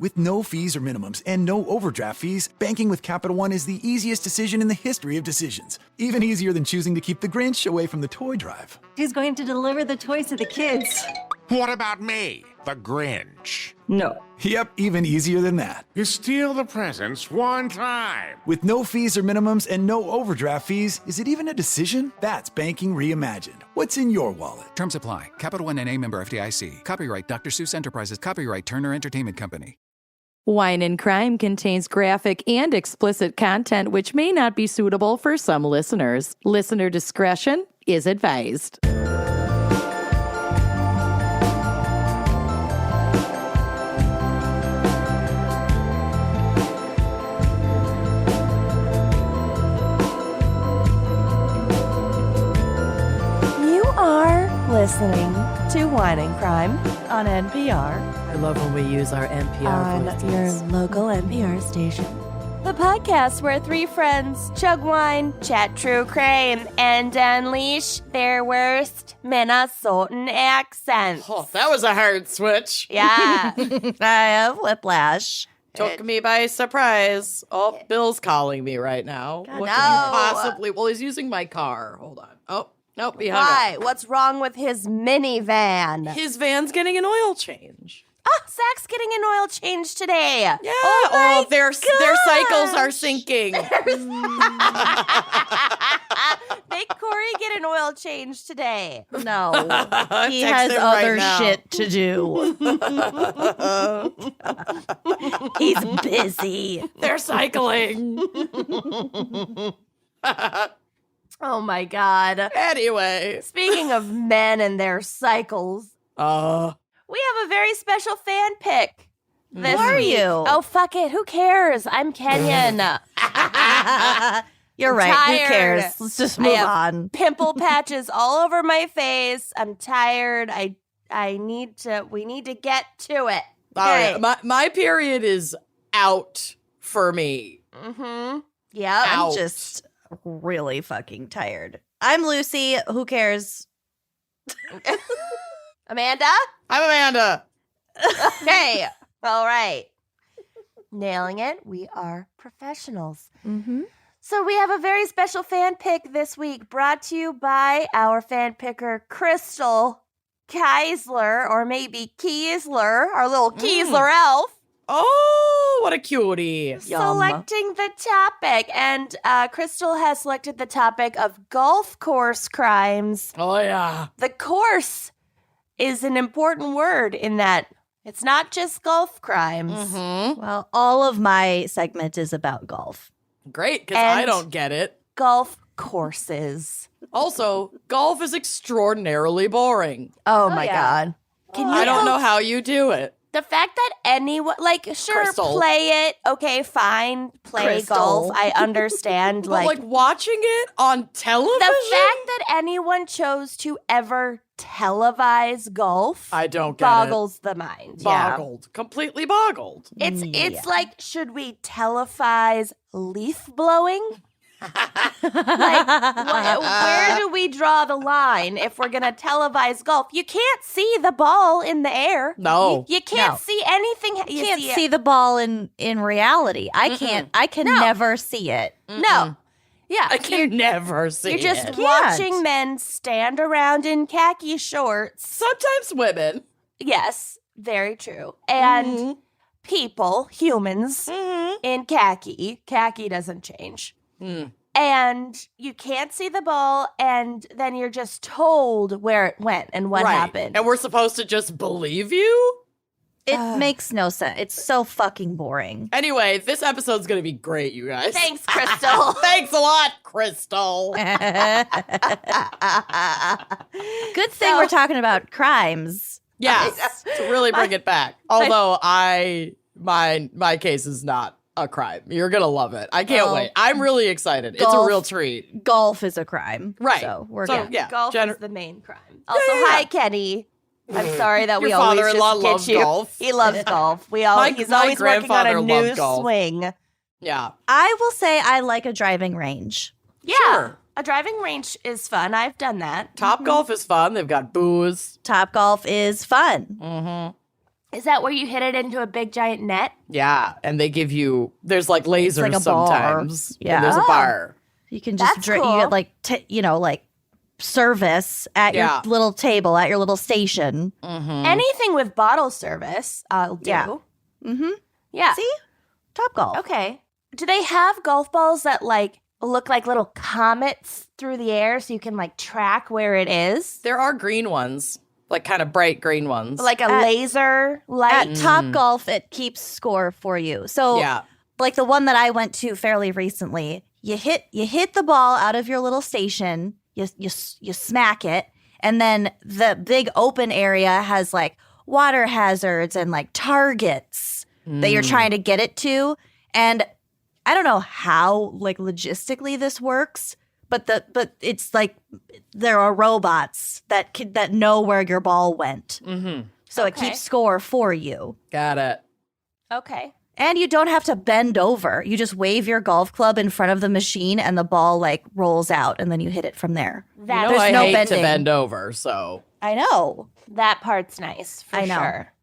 With no fees or minimums and no overdraft fees, banking with Capital One is the easiest decision in the history of decisions. Even easier than choosing to keep the Grinch away from the toy drive. Who's going to deliver the toys to the kids? What about me, the Grinch? No. Yep, even easier than that. You steal the presents one time. With no fees or minimums and no overdraft fees, is it even a decision? That's banking reimagined. What's in your wallet? Terms apply. Capital One N.A. member FDIC. Copyright Dr. Seuss Enterprises. Copyright Turner Entertainment Company. Wine and Crime contains graphic and explicit content which may not be suitable for some listeners. Listener discretion is advised. You are listening to Wine and Crime on NPR. I love when we use our NPR On voices. your local NPR station. The podcast where three friends chug wine, chat true crime, and unleash their worst Minnesotan accents. Oh, that was a hard switch. Yeah. I have whiplash. Took me by surprise. Oh, Bill's calling me right now. What can you possibly... Well, he's using my car. Hold on. Oh, nope, he hung up. Why? What's wrong with his minivan? His van's getting an oil change. Zach's getting an oil change today. Yeah. Oh, their cycles are sinking. Make Corey get an oil change today. No, he Text has him right other now. shit to do. He's busy. They're cycling. Oh my God. Anyway. Speaking of men and their cycles, we have a very special fan pick. This Who are week. you? Oh, fuck it. Who cares? I'm Kenyan. You're I'm right. tired. Who cares? Let's just I move have on. Pimple patches all over my face. I'm tired. We need to get to it. All right. My period is out for me. Mm-hmm. Yeah. Ow. I'm just really fucking tired. I'm Lucy. Who cares? Amanda? I'm Amanda. Okay. All right. Nailing it. We are professionals. Mm-hmm. So we have a very special fan pick this week brought to you by our fan picker, Crystal Keisler, or maybe Keisler, our little Keisler elf. Oh, what a cutie. Selecting the topic. And Crystal has selected the topic of golf course crimes. Oh, yeah. The course is an important word in that it's not just golf crimes. Mm-hmm. Well, all of my segment is about golf. Great, because I And- don't get it. Golf courses. Also, golf is extraordinarily boring. Oh my yeah. God. Can you I don't know how you do it. The fact that anyone, sure, Crystal. play it. Okay, fine. Play Crystal. golf. I understand. But, watching it on television? the fact that anyone chose to ever televise golf I don't get boggles the mind. it. Boggled. Completely boggled. It's like, should we televise leaf blowing? Where do we draw the line if we're going to televise golf? You can't see the ball in the air. No. You can't No. see anything. You can't see the ball in reality. I can't. I can never see it. No. Yeah. I can never see You're just it. watching men stand around in khaki shorts. Sometimes women. Yes, very true. And people, humans, in khaki. Khaki doesn't change. And you can't see the ball, and then you're just told where it went and what happened. And we're supposed to just believe you? It makes no sense. It's so fucking boring. Anyway, this episode's going to be great, you guys. Thanks, Crystal. Thanks a lot, Crystal. Good thing we're talking about crimes. Yes, to really bring it back. Although my case is not a crime. You're going to love it. I can't wait. I'm really excited. It's a Golf. real treat. Golf is a crime. Right. So we're So, good. yeah. Golf is the main crime. Also, hi, Kenny. I'm sorry that Your we always father-in-law just loves get you. golf. He loves golf. He's My always working on grandfather a loved new golf. swing. Yeah. I will say I like a driving range. Yeah. Sure. A driving range is fun. I've done that. Top golf is fun. They've got booze. Top golf is fun. Mm-hmm. Is that where you hit it into a big giant net? Yeah, and they give you, there's like lasers like a bar. sometimes. Yeah. And there's a bar. You can just That's drink. cool. You get like like service at your little table at your little station. Anything with bottle service, I'll do. Yeah. Mm-hmm. Yeah. See, Top Golf. Okay. Do they have golf balls that like look like little comets through the air so you can like track where it is? There are green ones, like kind of bright green ones. Like a laser light? At Top Golf, it keeps score for you. So, like the one that I went to fairly recently, you hit the ball out of your little station, you smack it, and then the big open area has like water hazards and like targets that you're trying to get it to. And I don't know how like logistically this works, but it's like there are robots that know where your ball went. So it keeps score for you. Got it. Okay. And you don't have to bend over. You just wave your golf club in front of the machine and the ball like rolls out and then you hit it from there. That, I no hate bending. to bend over, so. I know. that part's nice for I know. sure.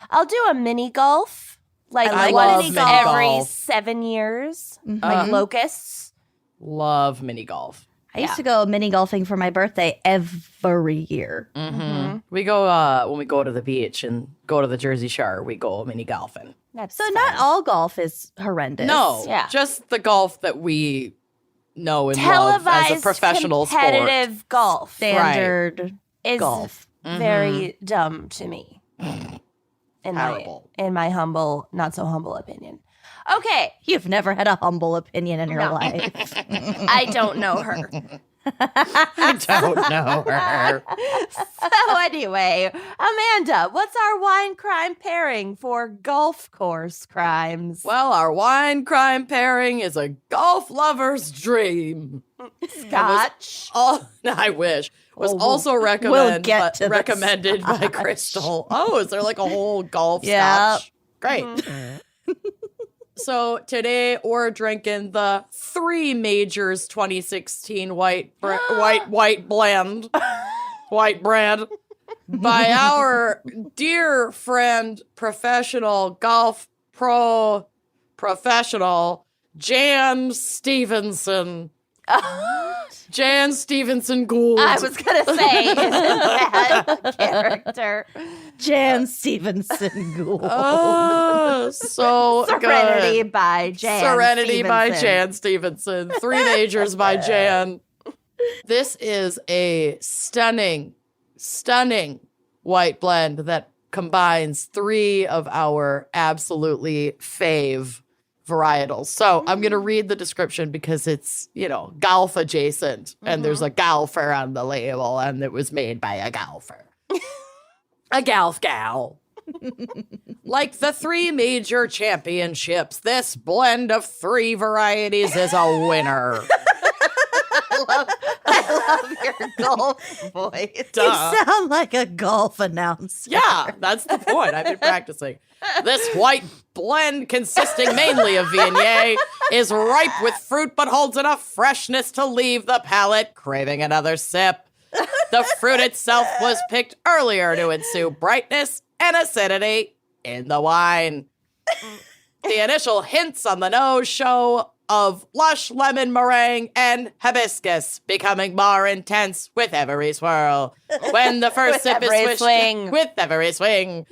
I'll do a mini golf. Like I one love mini every golf. 7 years. Like locusts. Love mini golf. I used to go mini golfing for my birthday every year. We go, when we go to the beach and go to the Jersey Shore, we go mini golfing. That's So fun. not all golf is horrendous. No, Yeah. just the golf that we know and love televised as a professional sport. competitive golf Standard is golf. very dumb to me. Terrible. In my humble, not so humble opinion. Okay, You've never had a humble opinion in your No. life. I don't know her. I don't know her. So anyway, Amanda, what's our wine crime pairing for golf course crimes? Well, our wine crime pairing is a golf lover's dream. Scotch. Oh, I wish. Was We'll also get to the recommended by Crystal. Oh, is there like a whole golf Yeah. scotch? Great. So today we're drinking the Three Majors 2016 white blend by our dear friend, professional golf professional Jan Stephenson. Jan Stephenson Gould. I was gonna say, isn't that character? Jan Stephenson Gould. Oh, so Serenity good. by Jan. Serenity by Stephenson. Jan Stephenson. Three Majors by Jan. This is a stunning white blend that combines three of our absolutely fave varietals. So I'm going to read the description because it's, golf adjacent and there's a golfer on the label and it was made by a golfer. A golf gal. Like the three major championships, this blend of three varieties is a winner. I love your golf voice. You sound like a golf announcer. Yeah, that's the point. I've been practicing. This white blend, consisting mainly of Viognier, is ripe with fruit but holds enough freshness to leave the palate craving another sip. The fruit itself was picked earlier to ensue brightness and acidity in the wine. The initial hints on the nose show of lush lemon meringue and hibiscus becoming more intense with every swirl. When the first sip is every swished swing. with every swing.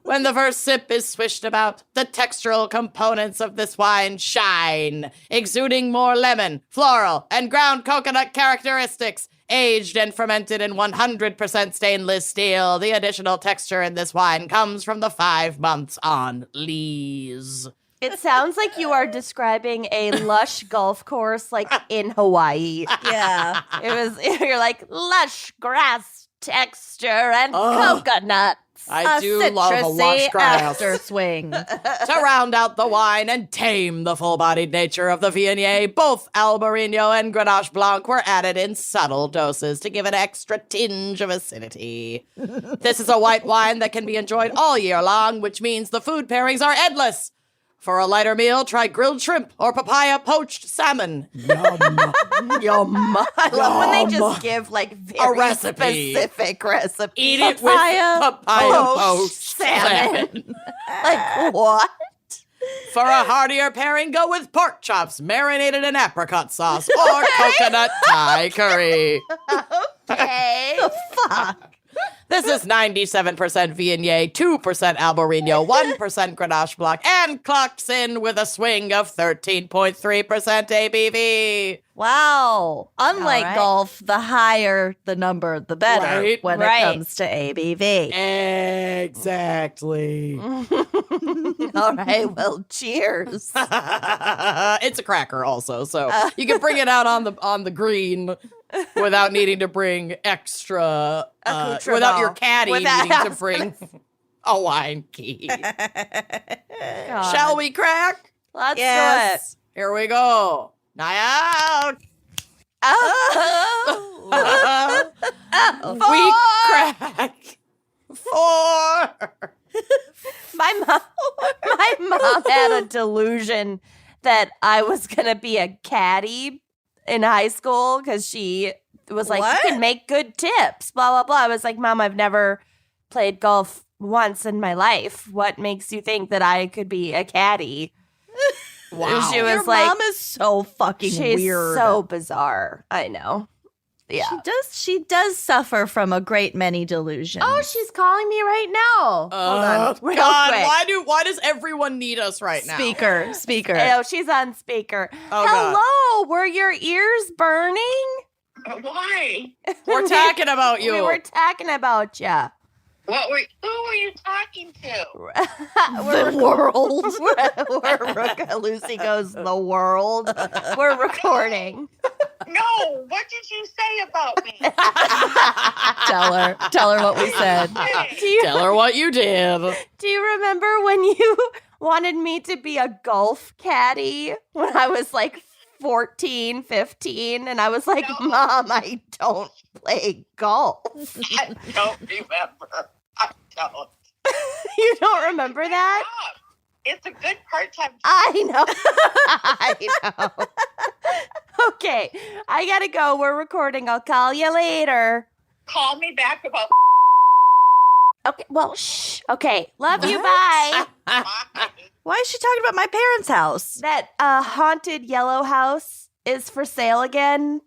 When the first sip is swished about, the textural components of this wine shine, exuding more lemon, floral, and ground coconut characteristics. Aged and fermented in 100% stainless steel, the additional texture in this wine comes from the 5 months on lees. It sounds like you are describing a lush golf course like in Hawaii. Yeah. You're like lush grass texture and coconuts. I do love a lush grass. After swing. To round out the wine and tame the full-bodied nature of the Viognier, both Albarino and Grenache Blanc were added in subtle doses to give an extra tinge of acidity. This is a white wine that can be enjoyed all year long, which means the food pairings are endless. For a lighter meal, try grilled shrimp or papaya poached salmon. Yum. Yum. I love when they just give like very recipe. specific recipes. Eat it with papaya poached salmon. Like what? For a heartier pairing, go with pork chops marinated in apricot sauce or coconut Thai curry. Okay. Fuck. This is 97% Viognier, 2% Albarino, 1% Grenache Blanc, and clocks in with a swing of 13.3% ABV. Wow. Unlike All right. golf, the higher the number, the better Right, when right. it comes to ABV. Exactly. All right. Well, cheers. It's a cracker also, so you can bring it out on the green without needing to bring extra, Accoutrement. without your caddy Without- needing to bring a wine key. Shall we crack? Let's Yes. Here we go. Now, do it. Oh. we crack 4. My mom had a delusion that I was gonna be a caddy in high school because she was like, What? "You can make good tips." Blah blah blah. I was like, "Mom, I've never played golf once in my life. What makes you think that I could be a caddy?" Wow. She was Your like, mom is so fucking "She's weird. so bizarre." I know. Yeah. She does suffer from a great many delusions. Oh, she's calling me right now. Hold on, real God, quick. why does everyone need us right now? Speaker. Oh, she's on speaker. Oh, God. Hello, were your ears burning? Why? We're talking about you. We were talking about you. Who were you talking to? The world. Lucy goes, the world. We're recording. No, what did you say about me? Tell her what we said. Tell her what you did. Do you remember when you wanted me to be a golf caddy when I was like 14, 15? And I was like, No. Mom, I don't play golf. I don't remember. I don't. You don't remember that? It's a good part-time job. I know. I know. Okay, I gotta go. We're recording. I'll call you later. Call me back about Okay, well, shh. Okay, love you. Bye. Why is she talking about my parents' house? That haunted yellow house is for sale again,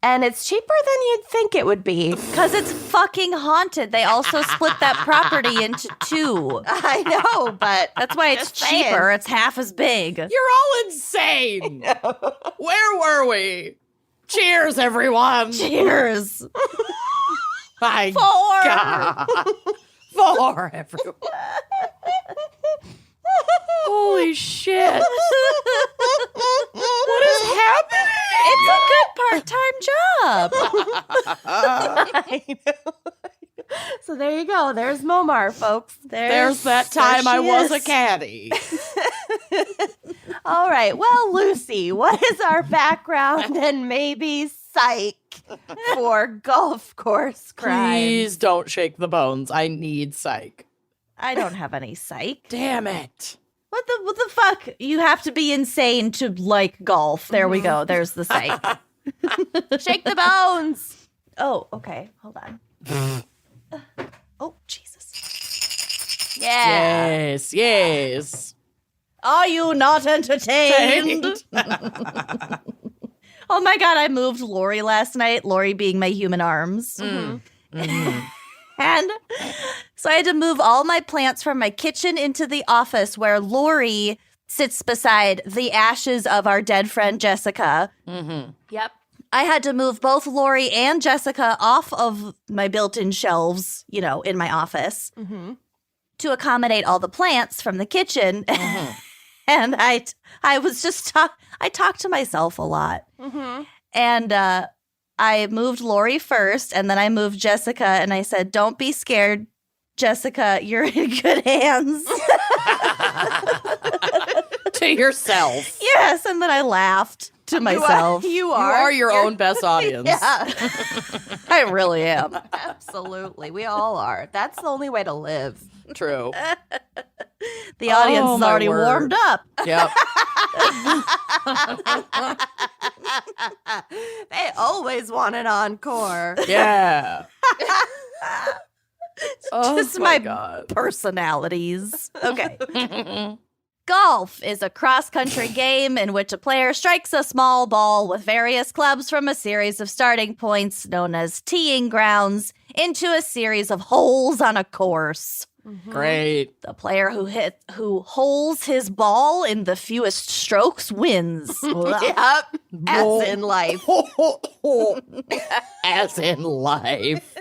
and it's cheaper than you'd think it would be. Because it's fucking haunted. They also split that property into 2. I know, but That's why it's Just saying. cheaper. It's half as big. You're all insane. Where were we? Cheers, everyone. Cheers. My 4. God. 4, everyone. Holy shit. What is happening? It's a good part-time job. I know. So there you go. There's Momar, folks. There's that there time I she was is. a caddy. All right. Well, Lucy, what is our background and maybe psych for golf course crime? Please don't shake the bones. I need psych. I don't have any psych. Damn it. What the fuck? You have to be insane to like golf. There we go. There's the psych. Shake the bones. Oh, okay. Hold on. Oh, Jesus. Yeah. Yes. Are you not entertained? Oh my God, I moved Lori last night. Lori being my human arms. Mm-hmm. And so I had to move all my plants from my kitchen into the office where Lori sits beside the ashes of our dead friend Jessica. Mm-hmm. Yep. I had to move both Lori and Jessica off of my built-in shelves, in my office to accommodate all the plants from the kitchen. And I was just I talked to myself a lot. And I moved Lori first, and then I moved Jessica, and I said, "Don't be scared, Jessica. You're in good hands." To yourself. Yes, and then I laughed to myself. You You are. are your own best audience. Yeah. I really am. Absolutely. We all are. That's the only way to live. True. The audience Oh, is my already word. warmed up. Yep. They always want an encore. Yeah. Oh, Just my my God. personalities. Okay. Golf is a cross-country game in which a player strikes a small ball with various clubs from a series of starting points known as teeing grounds into a series of holes on a course. Great. The player who holes his ball in the fewest strokes wins. Yep. As in life. As in life.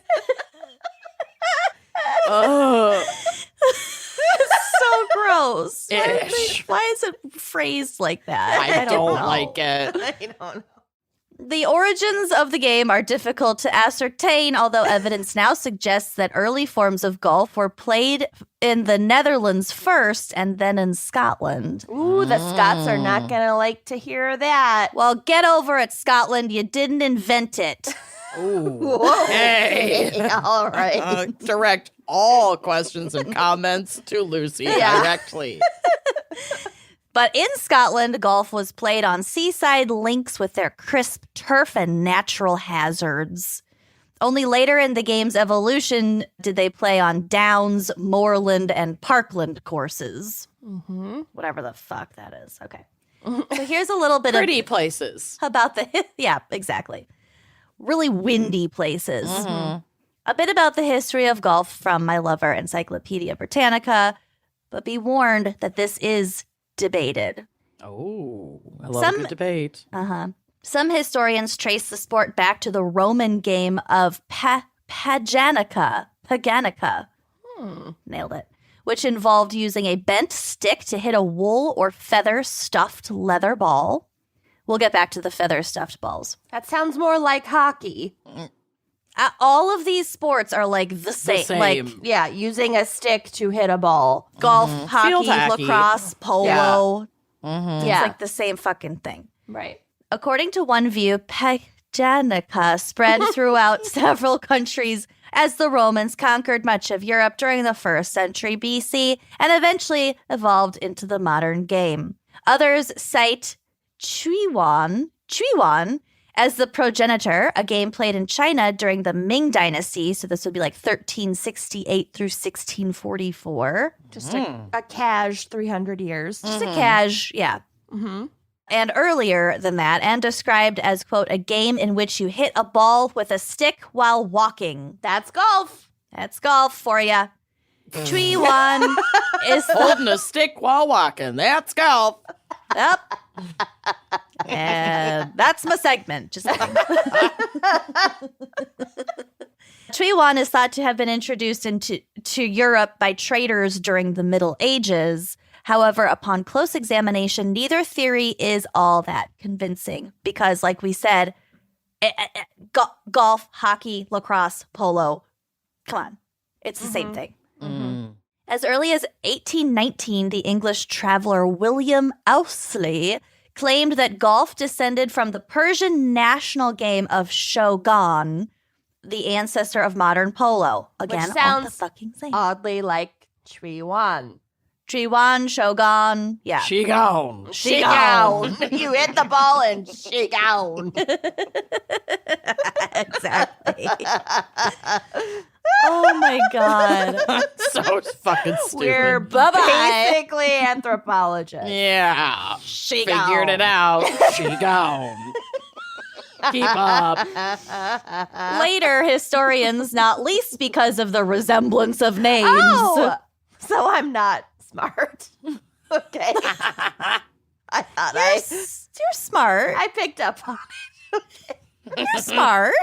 Oh. So gross. Ish. Why is it phrased like that? I don't know. like it. I don't know. The origins of the game are difficult to ascertain, although evidence now suggests that early forms of golf were played in the Netherlands first and then in Scotland. Ooh, the Scots are not going to like to hear that. Well, get over it, Scotland. You didn't invent it. Ooh. Whoa. Hey. All right. Direct all questions and comments to Lucy directly. But in Scotland, golf was played on seaside links with their crisp turf and natural hazards. Only later in the game's evolution did they play on downs, moorland, and parkland courses. Mm-hmm. Whatever the fuck that is. Okay. So here's a little bit Pretty places. about the... Yeah, exactly. Really windy places. Mm-hmm. A bit about the history of golf from my lover, Encyclopedia Britannica. But be warned that this is debated. Oh, I love a good debate. Some historians trace the sport back to the Roman game of Paganica. Nailed it. Which involved using a bent stick to hit a wool or feather stuffed leather ball. We'll get back to the feather stuffed balls. That sounds more like hockey. All of these sports are like the same. Like Yeah, using a stick to hit a ball. golf, Field hockey, hockey. lacrosse, polo. Mm-hmm. It's Yeah. like the same fucking thing. Right. According to one view, Paganica spread throughout several countries as the Romans conquered much of Europe during the 1st century BC and eventually evolved into the modern game. Others cite Chuiwan as the progenitor, a game played in China during the Ming Dynasty. So this would be like 1368 through 1644. Just a cash 300 years. Just a cash, yeah. Mm-hmm. And earlier than that, and described as, quote, a game in which you hit a ball with a stick while walking. That's golf. That's golf for ya. Chuiwan is Holding a stick while walking. That's golf. Yep. And that's my segment. Just kidding. Chuiwan is thought to have been introduced to Europe by traders during the Middle Ages. However, upon close examination, neither theory is all that convincing because, like we said, golf, hockey, lacrosse, polo, come on. It's the same thing. Mm. As early as 1819, the English traveler William Owsley claimed that golf descended from the Persian national game of shogun, the ancestor of modern polo. Again, Which all the sounds fucking same. oddly like Chuiwan. Chuiwan, shogun, yeah. She gone. She gone. You hit the ball and she gone. Exactly. Oh my God. So fucking stupid. We're basically anthropologists. Yeah. She Figured it out. She gone. Keep up. Later, historians, not least because of the resemblance of names. Oh, so I'm not smart. Okay. I thought You're smart. I picked up on it. You're smart.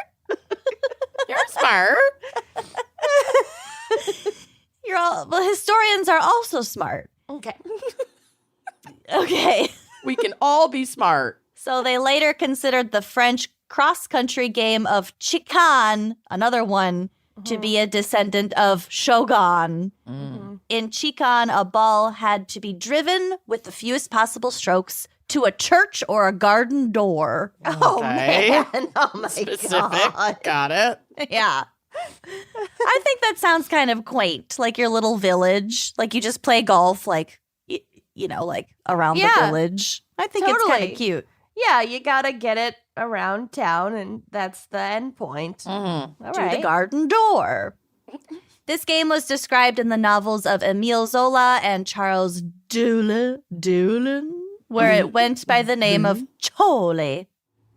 You're smart. Well, historians are also smart. Okay. Okay. We can all be smart. So they later considered the French cross-country game of Chikan, another one, to be a descendant of shogun. In Chikan, a ball had to be driven with the fewest possible strokes to a church or a garden door. Oh, Okay. man. Oh, my Specific. God. Got it. Yeah. I think that sounds kind of quaint, like your little village. Like you just play golf, like, like around the village. I think it's kind of cute. Yeah, you gotta get it around town, and that's the end point. To the garden door. This game was described in the novels of Émile Zola and Charles Doulin, where it went by the name of Chole.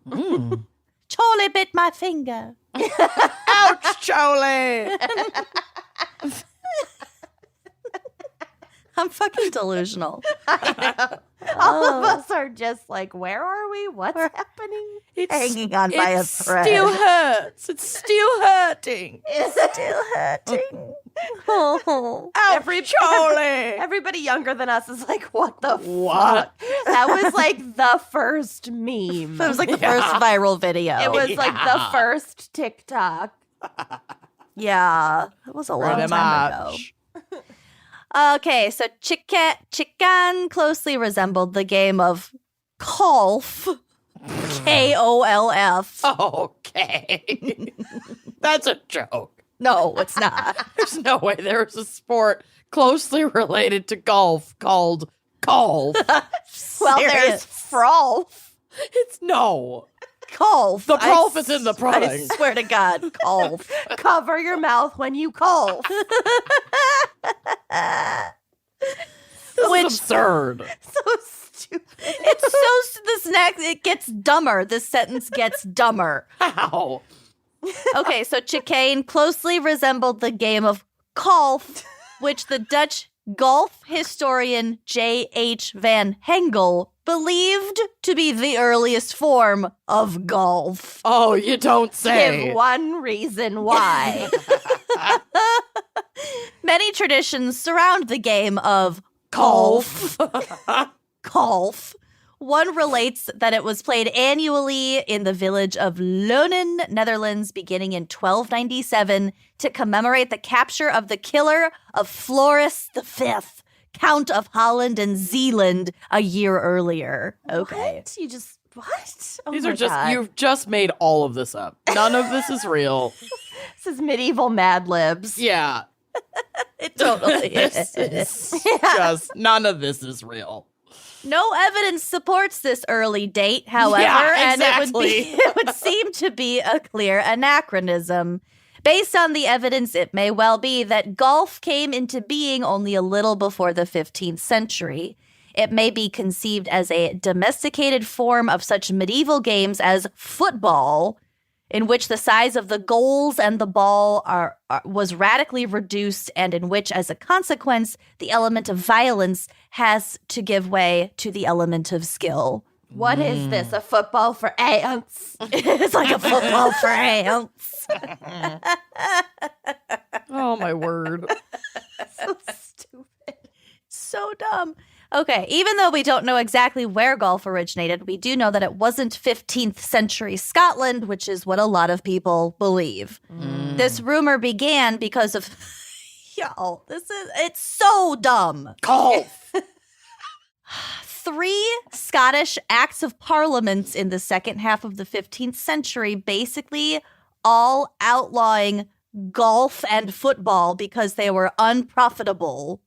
Chole bit my finger. Ouch, Chole! I'm fucking delusional. All of us are just like, where are we? What's happening? It's hanging on by a thread. It still hurts. It's still hurting. It's still hurting. Oh. Chole! Everybody younger than us is like, what the fuck? That was like the first meme. It was like the first viral video. It was like the first TikTok. Yeah. It was a long time ago. Okay, so Chicken closely resembled the game of golf. Kolf. Okay. That's a joke. No, it's not. There's no way there's a sport closely related to golf called golf. Well, there's frolf. It's no. Golf. The golf is in the pudding. I swear to God, golf. Cover your mouth when you golf. Which is absurd. So stupid. It gets dumber. This sentence gets dumber. How? Okay, so chicane closely resembled the game of golf, which the Dutch golf historian J.H. van Hengel believed to be the earliest form of golf. Oh, you don't say. Give one reason why. Many traditions surround the game of golf. Golf. One relates that it was played annually in the village of Loenen, Netherlands, beginning in 1297 to commemorate the capture of the killer of Floris V, Count of Holland and Zealand, a year earlier. Okay. What? Oh These my are just, God. you've just made all of this up. None of this is real. This is medieval Mad Libs. Yeah. It totally This is. is just, none of this is real. No evidence supports this early date, however, Yeah, and it would seem to be a clear anachronism. Based on the evidence, it may well be that golf came into being only a little before the 15th century. It may be conceived as a domesticated form of such medieval games as football, in which the size of the goals and the ball was radically reduced, and in which, as a consequence, the element of violence has to give way to the element of skill. What is this? A football for ants? It's like a football for ants. Oh, my word. So stupid. So dumb. Okay, even though we don't know exactly where golf originated, we do know that it wasn't 15th century Scotland, which is what a lot of people believe. This rumor began because of it's so dumb. Golf. 3 Scottish acts of parliament in the second half of the 15th century, basically all outlawing golf and football because they were unprofitable.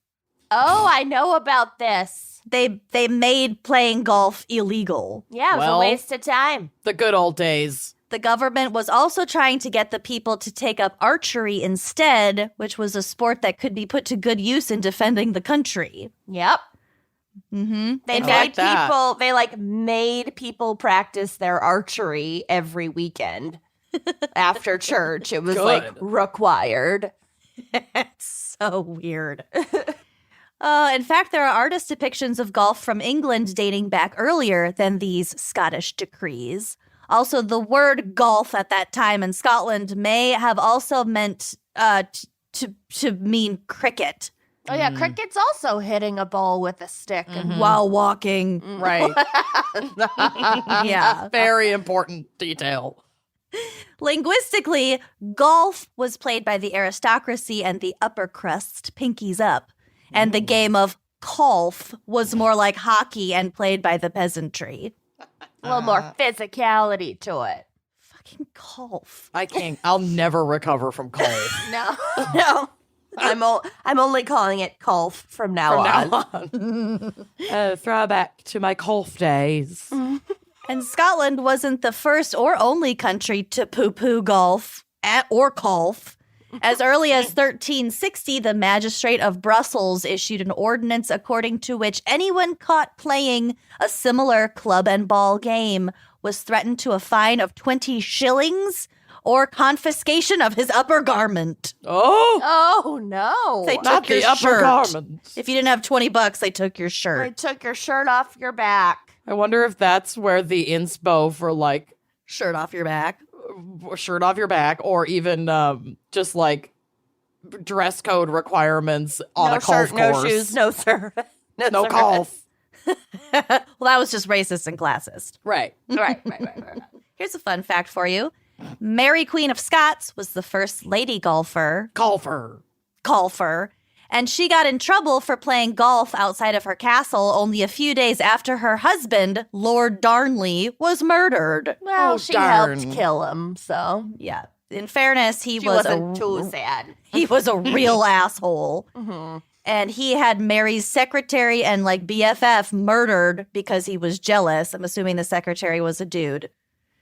Oh, I know about this. They made playing golf illegal. Yeah, it was a waste of time. The good old days. The government was also trying to get the people to take up archery instead, which was a sport that could be put to good use in defending the country. Yep. Mm-hmm. They made people practice their archery every weekend after church. It was required. It's so weird. In fact, there are artist depictions of golf from England dating back earlier than these Scottish decrees. Also, the word golf at that time in Scotland may have also meant to mean cricket. Oh, yeah, cricket's also hitting a ball with a stick. While walking. Right. Yeah. Very important detail. Linguistically, golf was played by the aristocracy and the upper crust, pinkies up. And the game of golf was more like hockey and played by the peasantry. A little more physicality to it. Fucking golf. I can't. I'll never recover from golf. No. I'm only calling it golf from now on. Throwback to my golf days. And Scotland wasn't the first or only country to poo-poo golf or golf. As early as 1360, the magistrate of Brussels issued an ordinance according to which anyone caught playing a similar club and ball game was threatened to a fine of 20 shillings or confiscation of his upper garment. Oh, no. They Not took your the upper shirt. garment. If you didn't have $20, they took your shirt. They took your shirt off your back. I wonder if that's where the inspo for like Shirt off your back. shirt off your back, or even just like dress code requirements on no a golf shirt, no course. shoes, no service. No service. golf. Well, that was just racist and classist. Right. Right. Here's a fun fact for you. Mary Queen of Scots was the first lady golfer, and she got in trouble for playing golf outside of her castle only a few days after her husband, Lord Darnley, was murdered. Well, Oh, she darn. helped kill him, so Yeah. In fairness, he she was wasn't too sad. he was a real asshole. Mm-hmm. And he had Mary's secretary and like BFF murdered because he was jealous. I'm assuming the secretary was a dude.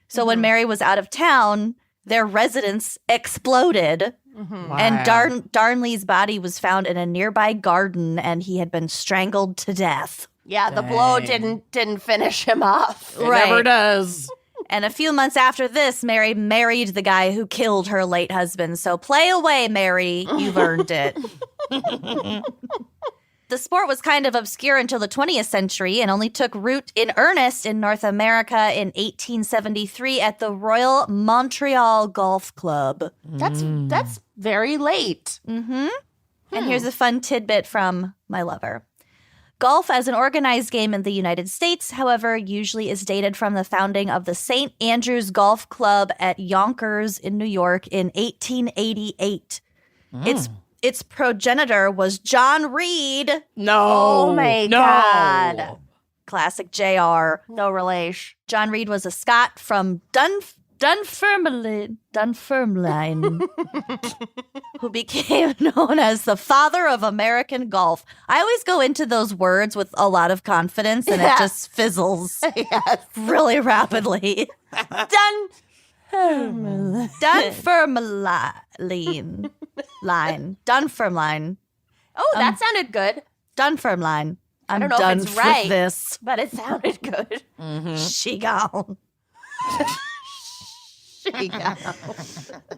So when Mary was out of town, their residence exploded. Mm-hmm. And Darnley's body was found in a nearby garden and he had been strangled to death. Yeah, the blow Dang. didn't finish him off. It never does. And a few months after this, Mary married the guy who killed her late husband. So play away, Mary. You've earned it. The sport was kind of obscure until the 20th century and only took root in earnest in North America in 1873 at the Royal Montreal Golf Club. That's very late. Mm-hmm. And here's a fun tidbit from my lover. Golf as an organized game in the United States, however, usually is dated from the founding of the St. Andrews Golf Club at Yonkers in New York in 1888. Its progenitor was John Reed. No. Oh my God. Classic JR. No relation. John Reed was a Scot from Dunfermline, who became known as the father of American golf. I always go into those words with a lot of confidence, and it just fizzles really rapidly. Dunfermline. Oh, that sounded good. Dunfermline. I'm I don't know done if it's for right, this. but it sounded good. She gone.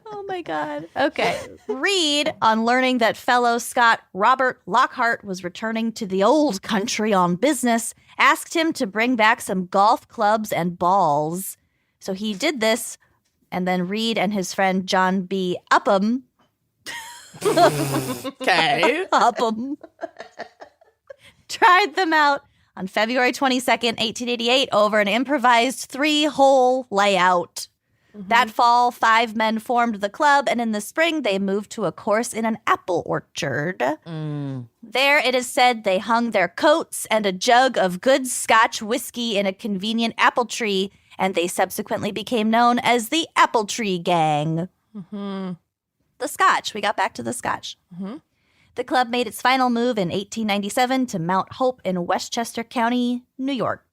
Oh my God. Okay. Reed, on learning that fellow Scot Robert Lockhart was returning to the old country on business, asked him to bring back some golf clubs and balls. So he did this, and then Reed and his friend John B. Upham tried them out on February 22nd, 1888 over an improvised 3-hole layout. That fall, 5 men formed the club, and in the spring, they moved to a course in an apple orchard. There, it is said, they hung their coats and a jug of good Scotch whiskey in a convenient apple tree, and they subsequently became known as the Apple Tree Gang. The Scotch. We got back to the Scotch. The club made its final move in 1897 to Mount Hope in Westchester County, New York.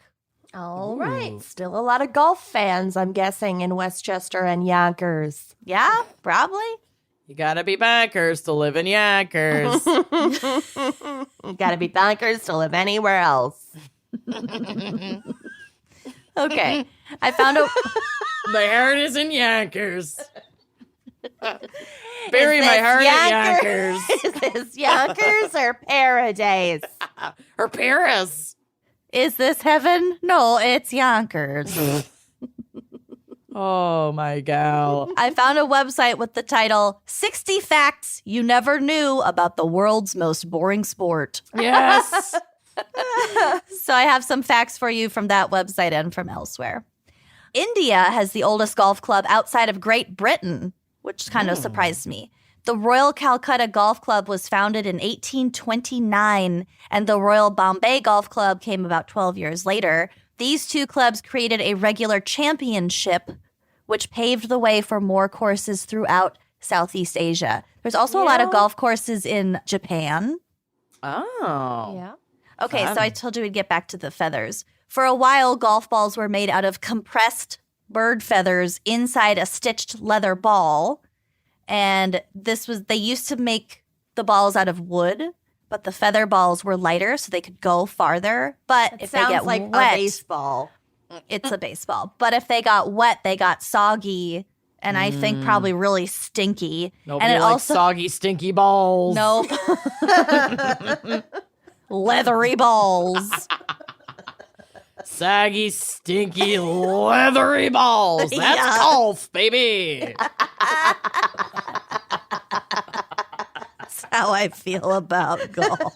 All right. Still a lot of golf fans, I'm guessing, in Westchester and Yonkers. Yeah, probably. You gotta be bankers to live in Yonkers. You gotta be bonkers to live anywhere else. Okay. I found a... My heart is in Yonkers. Bury my heart in Yonkers. Is this Yonkers or Paradise? Or Paris. Is this heaven? No, it's Yonkers. Oh, my gal. I found a website with the title 60 Facts You Never Knew About the World's Most Boring Sport. Yes. So I have some facts for you from that website and from elsewhere. India has the oldest golf club outside of Great Britain, which kind of surprised me. The Royal Calcutta Golf Club was founded in 1829, and the Royal Bombay Golf Club came about 12 years later. These two clubs created a regular championship, which paved the way for more courses throughout Southeast Asia. There's also a lot of golf courses in Japan. Oh. Yeah. Okay, so I told you we'd get back to the feathers. For a while, golf balls were made out of compressed bird feathers inside a stitched leather ball. And they used to make the balls out of wood, but the feather balls were lighter so they could go farther. But if they get like wet, a baseball. it's a baseball. But if they got wet, they got soggy and I think probably really stinky. Nobody and it likes also soggy, stinky balls. Nope. Leathery balls. Saggy, stinky, leathery balls. That's golf, baby. That's how I feel about golf.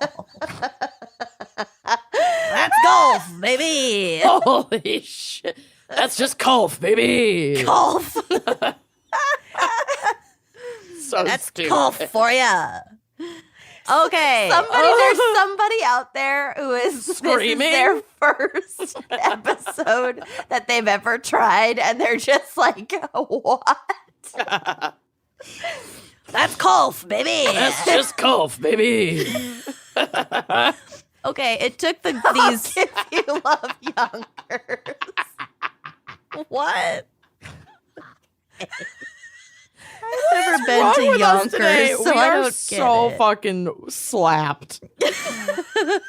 That's golf, baby. Holy shit. That's just golf, baby. Golf. So That's stupid. golf for ya. Okay. There's somebody out there who is Screaming? This is their first episode that they've ever tried, and they're just like, what? That's golf, baby. That's just golf, baby. Okay, it took these. If you love youngers. What? I've never been Wrong to with us today? Yonkers, so We I are don't get so it. fucking slapped.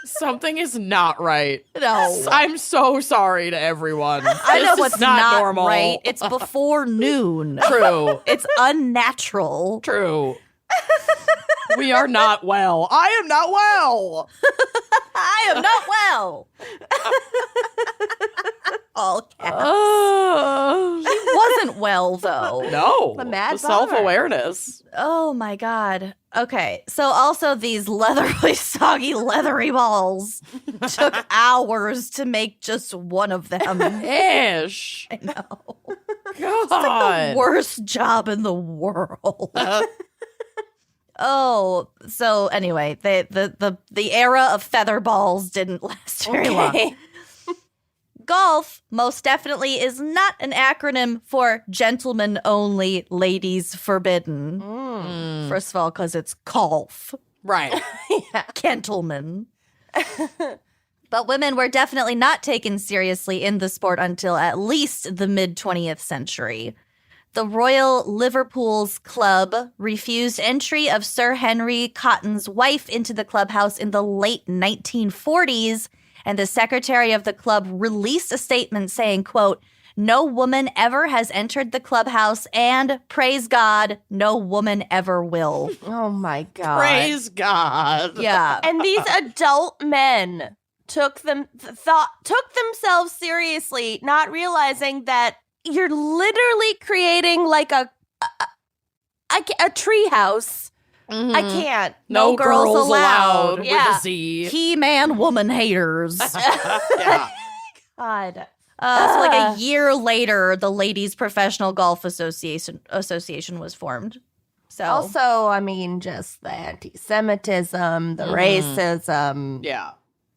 Something is not right. No. I'm so sorry to everyone. I know This is what's not normal. right. It's before noon. True. It's unnatural. True. We are not well. I am not well. I am not well. All caps. He wasn't well, though. No. The mad The self-awareness. Oh, my God. Okay. So also these soggy, leathery balls took hours to make just one of them. Ish. I know. God. The worst job in the world. Oh, so anyway, the era of feather balls didn't last very long. Golf most definitely is not an acronym for gentlemen only, ladies forbidden. First of all, because it's golf. Right. Gentlemen. But women were definitely not taken seriously in the sport until at least the mid-20th century. The Royal Liverpool's Club refused entry of Sir Henry Cotton's wife into the clubhouse in the late 1940s, and the secretary of the club released a statement saying, quote, "No woman ever has entered the clubhouse, and praise God, no woman ever will." Oh my God. Praise God. Yeah. And these adult men took themselves seriously, not realizing that you're literally creating like a tree house. I can't. No girls allowed with Yeah. a Z. He-man woman haters. Yeah. God. So like a year later, the Ladies Professional Golf Association was formed. So Also, I mean, just the anti-Semitism, the racism. Yeah.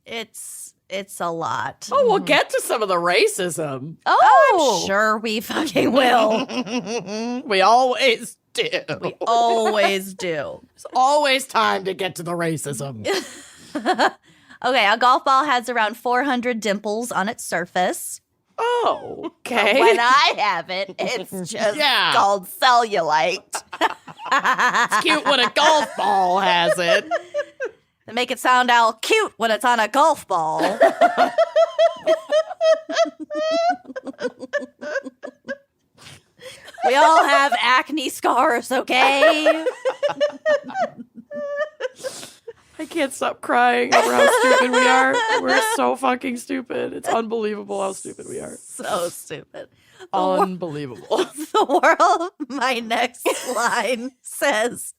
it's a lot. Oh, we'll get to some of the racism. Oh, I'm sure we fucking will. We always do. We always do. There's always time to get to the racism. Okay, a golf ball has around 400 dimples on its surface. Oh, okay. When I have it, it's just called cellulite. It's cute when a golf ball has it. They make it sound all cute when it's on a golf ball. We all have acne scars, okay? I can't stop crying over how stupid we are. We're so fucking stupid. It's unbelievable how stupid we are. So stupid. Unbelievable. My next line says,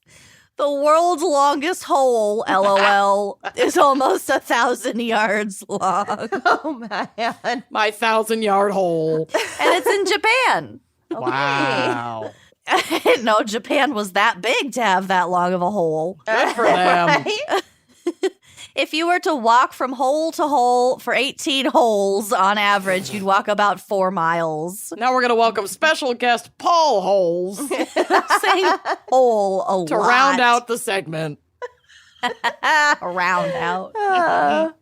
"The world's longest hole, LOL, is almost 1,000 yards long." Oh, man. My 1,000-yard hole. And it's in Japan. Wow. I didn't know Japan was that big to have that long of a hole. Good for them. If you were to walk from hole to hole for 18 holes on average, you'd walk about 4 miles. Now we're going to welcome special guest Paul Holes Saying hole a lot. to round out the segment. Round out.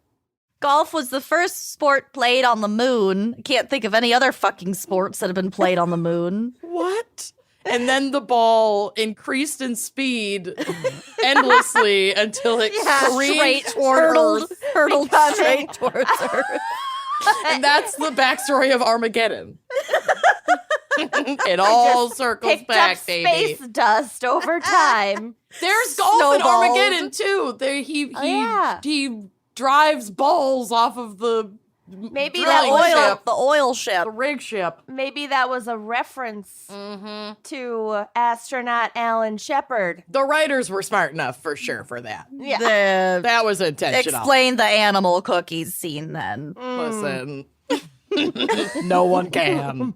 Golf was the first sport played on the moon. Can't think of any other fucking sports that have been played on the moon. What? And then the ball increased in speed endlessly until it careened toward Earth. Hurtled straight towards Earth. And that's the backstory of Armageddon. It all circles Picked back, up baby. space dust over time. There's golf in Snowballed. Armageddon too. He drives balls off of the Maybe drilling ship, The oil ship. the rig ship. Maybe that was a reference to astronaut Alan Shepard. The writers were smart enough for sure for that. Yeah. That was intentional. Explain the animal cookies scene then. Listen, no one can.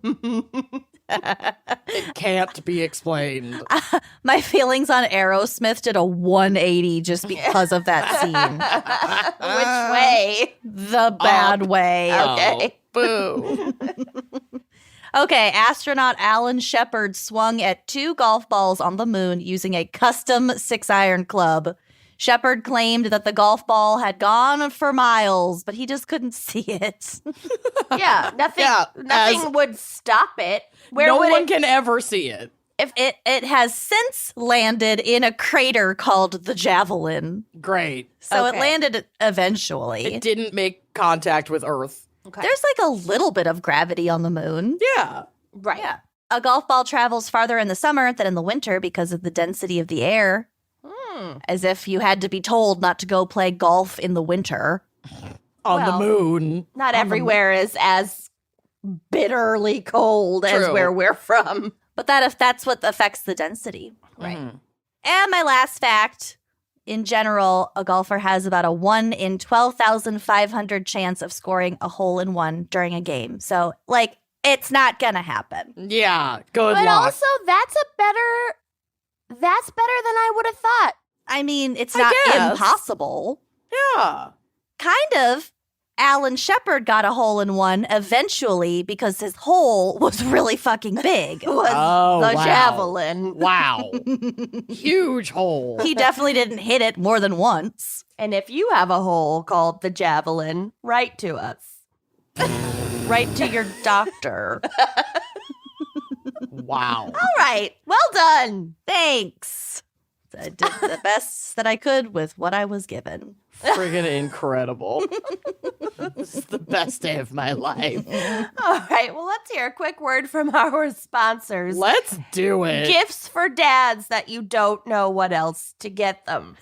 It can't be explained. My feelings on Aerosmith did a 180 just because of that scene. Which way? The bad way. Okay. Oh, boo. Okay, astronaut Alan Shepard swung at 2 golf balls on the moon using a custom 6-iron club. Shepard claimed that the golf ball had gone for miles, but he just couldn't see it. Yeah, nothing would stop it. Where No would one it can ever see it. If it has since landed in a crater called the Javelin. Great. So Okay. it landed eventually. It didn't make contact with Earth. Okay. There's like a little bit of gravity on the moon. Yeah. Right. Yeah. A golf ball travels farther in the summer than in the winter because of the density of the air. As if you had to be told not to go play golf in the winter. On Well, the moon. Not everywhere is as bitterly cold as True. where we're from. But that's what affects the density. Right. And my last fact, in general, a golfer has about a 1 in 12,500 chance of scoring a hole-in-one during a game. So, like, it's not gonna happen. Yeah. Good But luck. also, that's better than I would have thought. I mean, it's I not guess. impossible. Yeah. Kind of. Alan Shepard got a hole-in-one eventually because his hole was really fucking big. Was Oh, the wow. javelin. Wow. Huge hole. He definitely didn't hit it more than once. And if you have a hole called the javelin, write to us. Right to your doctor. Wow. All right. Well done. Thanks. I did the best that I could with what I was given. Friggin' incredible. This is the best day of my life. All right. Well, let's hear a quick word from our sponsors. Let's do it. Gifts for dads that you don't know what else to get them.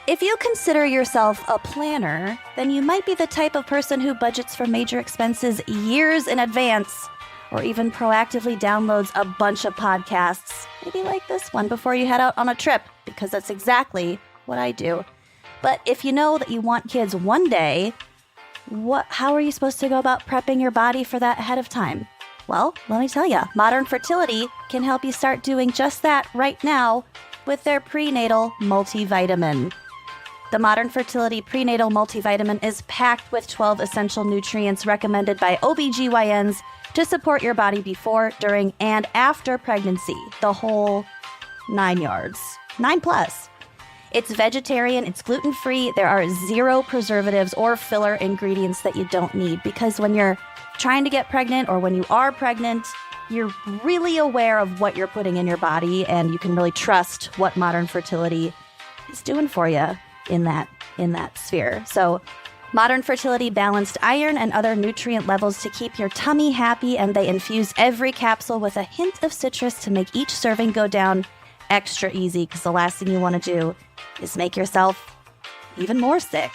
If you consider yourself a planner, then you might be the type of person who budgets for major expenses years in advance, or even proactively downloads a bunch of podcasts, maybe like this one, before you head out on a trip, because that's exactly what I do. But if you know that you want kids one day, how are you supposed to go about prepping your body for that ahead of time? Well, let me tell you, Modern Fertility can help you start doing just that right now with their prenatal multivitamin. The Modern Fertility Prenatal Multivitamin is packed with 12 essential nutrients recommended by OBGYNs to support your body before, during, and after pregnancy. The whole 9 yards. 9+. It's vegetarian, it's gluten-free, there are 0 preservatives or filler ingredients that you don't need, because when you're trying to get pregnant or when you are pregnant, you're really aware of what you're putting in your body, and you can really trust what Modern Fertility is doing for you in that sphere. So Modern Fertility balanced iron and other nutrient levels to keep your tummy happy, and they infuse every capsule with a hint of citrus to make each serving go down extra easy, because the last thing you want to do is make yourself even more sick.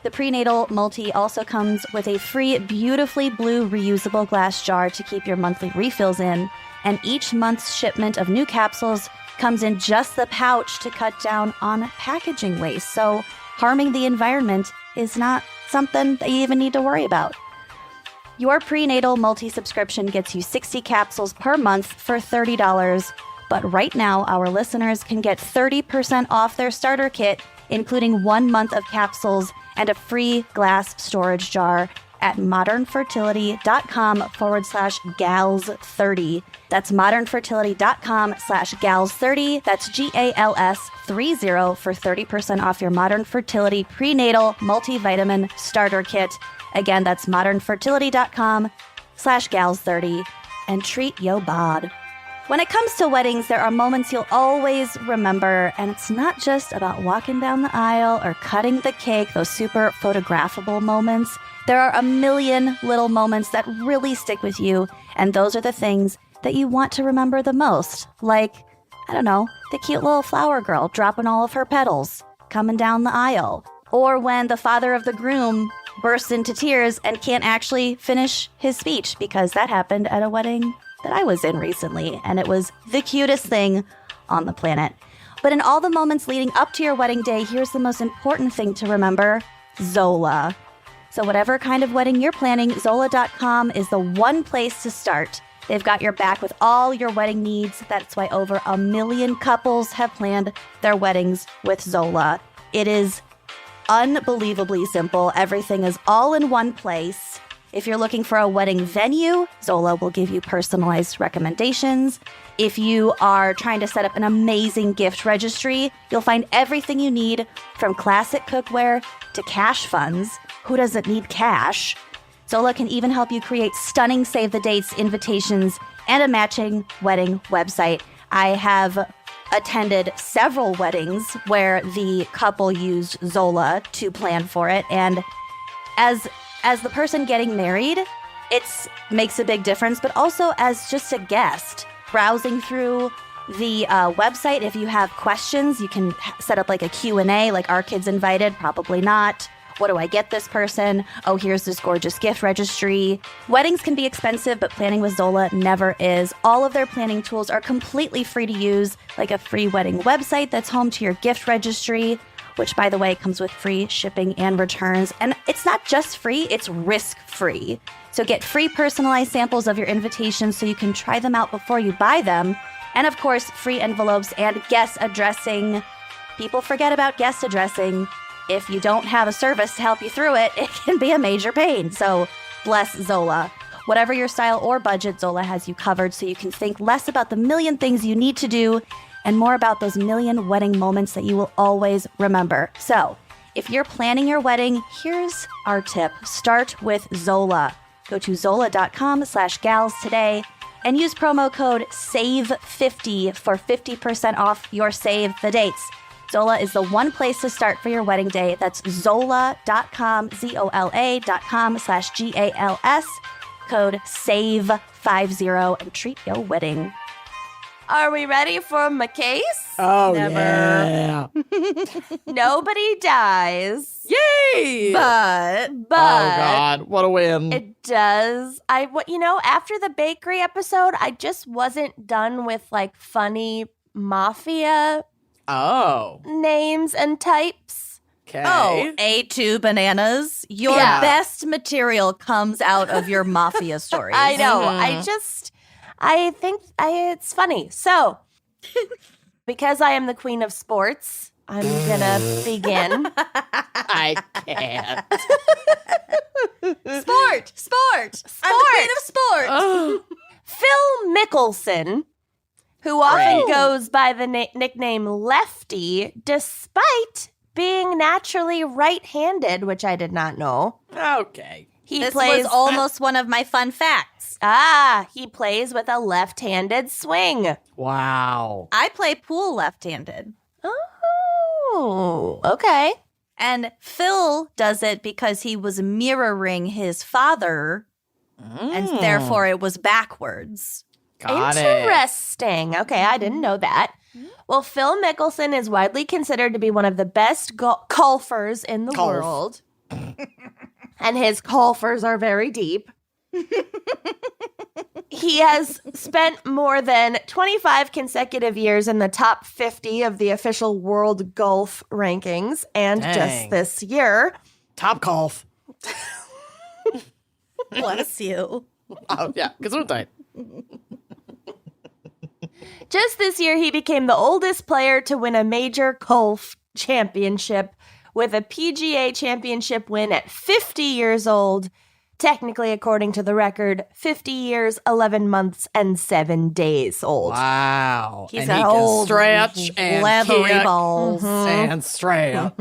The prenatal multi also comes with a free, beautifully blue reusable glass jar to keep your monthly refills in, and each month's shipment of new capsules comes in just the pouch to cut down on packaging waste, so harming the environment is not something that you even need to worry about. Your prenatal multi-subscription gets you 60 capsules per month for $30, but right now our listeners can get 30% off their starter kit including 1 month of capsules and a free glass storage jar at modernfertility.com/gals30. That's modernfertility.com/gals30. That's GALS30 for 30% off your Modern Fertility Prenatal Multivitamin Starter Kit. Again, that's modernfertility.com/gals30. And treat yo bod. When it comes to weddings, there are moments you'll always remember, and it's not just about walking down the aisle or cutting the cake, those super photographable moments. There are a million little moments that really stick with you, and those are the things that you want to remember the most. Like, I don't know, the cute little flower girl dropping all of her petals, coming down the aisle. Or when the father of the groom bursts into tears and can't actually finish his speech, because that happened at a wedding that I was in recently, and it was the cutest thing on the planet. But in all the moments leading up to your wedding day, here's the most important thing to remember: Zola. So whatever kind of wedding you're planning, Zola.com is the one place to start. They've got your back with all your wedding needs. That's why over 1 million couples have planned their weddings with Zola. It is unbelievably simple. Everything is all in one place. If you're looking for a wedding venue, Zola will give you personalized recommendations. If you are trying to set up an amazing gift registry, you'll find everything you need, from classic cookware to cash funds. Who doesn't need cash? Zola can even help you create stunning save the dates, invitations, and a matching wedding website. I have attended several weddings where the couple used Zola to plan for it, and as the person getting married, it makes a big difference, but also as just a guest browsing through the website. If you have questions, you can set up like a Q&A, like, are kids invited? Probably not. What do I get this person? Oh, here's this gorgeous gift registry. Weddings can be expensive, but planning with Zola never is. All of their planning tools are completely free to use, like a free wedding website that's home to your gift registry, which, by the way, comes with free shipping and returns. And it's not just free, it's risk-free. So get free personalized samples of your invitations so you can try them out before you buy them. And of course, free envelopes and guest addressing. People forget about guest addressing. If you don't have a service to help you through it, it can be a major pain. So bless Zola. Whatever your style or budget, Zola has you covered, so you can think less about the million things you need to do and more about those million wedding moments that you will always remember. So if you're planning your wedding, here's our tip. Start with Zola. Go to zola.com/gals today and use promo code SAVE50 for 50% off your save the dates. Zola is the one place to start for your wedding day. That's zola.com, ZOLA.com/GALS, code SAVE50, and treat your wedding. Are we ready for my case? Oh, Never. yeah. Nobody dies. Yay! But Oh, God. What a win. it does. After the bakery episode, I just wasn't done with like funny mafia names and types. Okay. Oh, A2 bananas. Your best material comes out of your mafia stories. I know. I think it's funny. So, because I am the queen of sports, I'm gonna begin. I can't. Sport. I'm the queen of sport. Phil Mickelson, who often goes by the nickname Lefty, despite being naturally right-handed, which I did not know. Okay. This was almost one of my fun facts. He plays with a left-handed swing. Wow. I play pool left-handed. Oh, okay. And Phil does it because he was mirroring his father, and therefore it was backwards. Got it. Interesting. Okay, I didn't know that. Well, Phil Mickelson is widely considered to be one of the best golfers in the world. And his golfers are very deep. He has spent more than 25 consecutive years in the top 50 of the official world golf rankings. And just this year, Top golf. Bless you. Oh, yeah. Gesundheit. Just this year, he became the oldest player to win a major golf championship with a PGA championship win at 50 years old. Technically, according to the record, 50 years, 11 months, and 7 days old. Wow. He's and an he old can stretch and leathery kick balls. and stretch.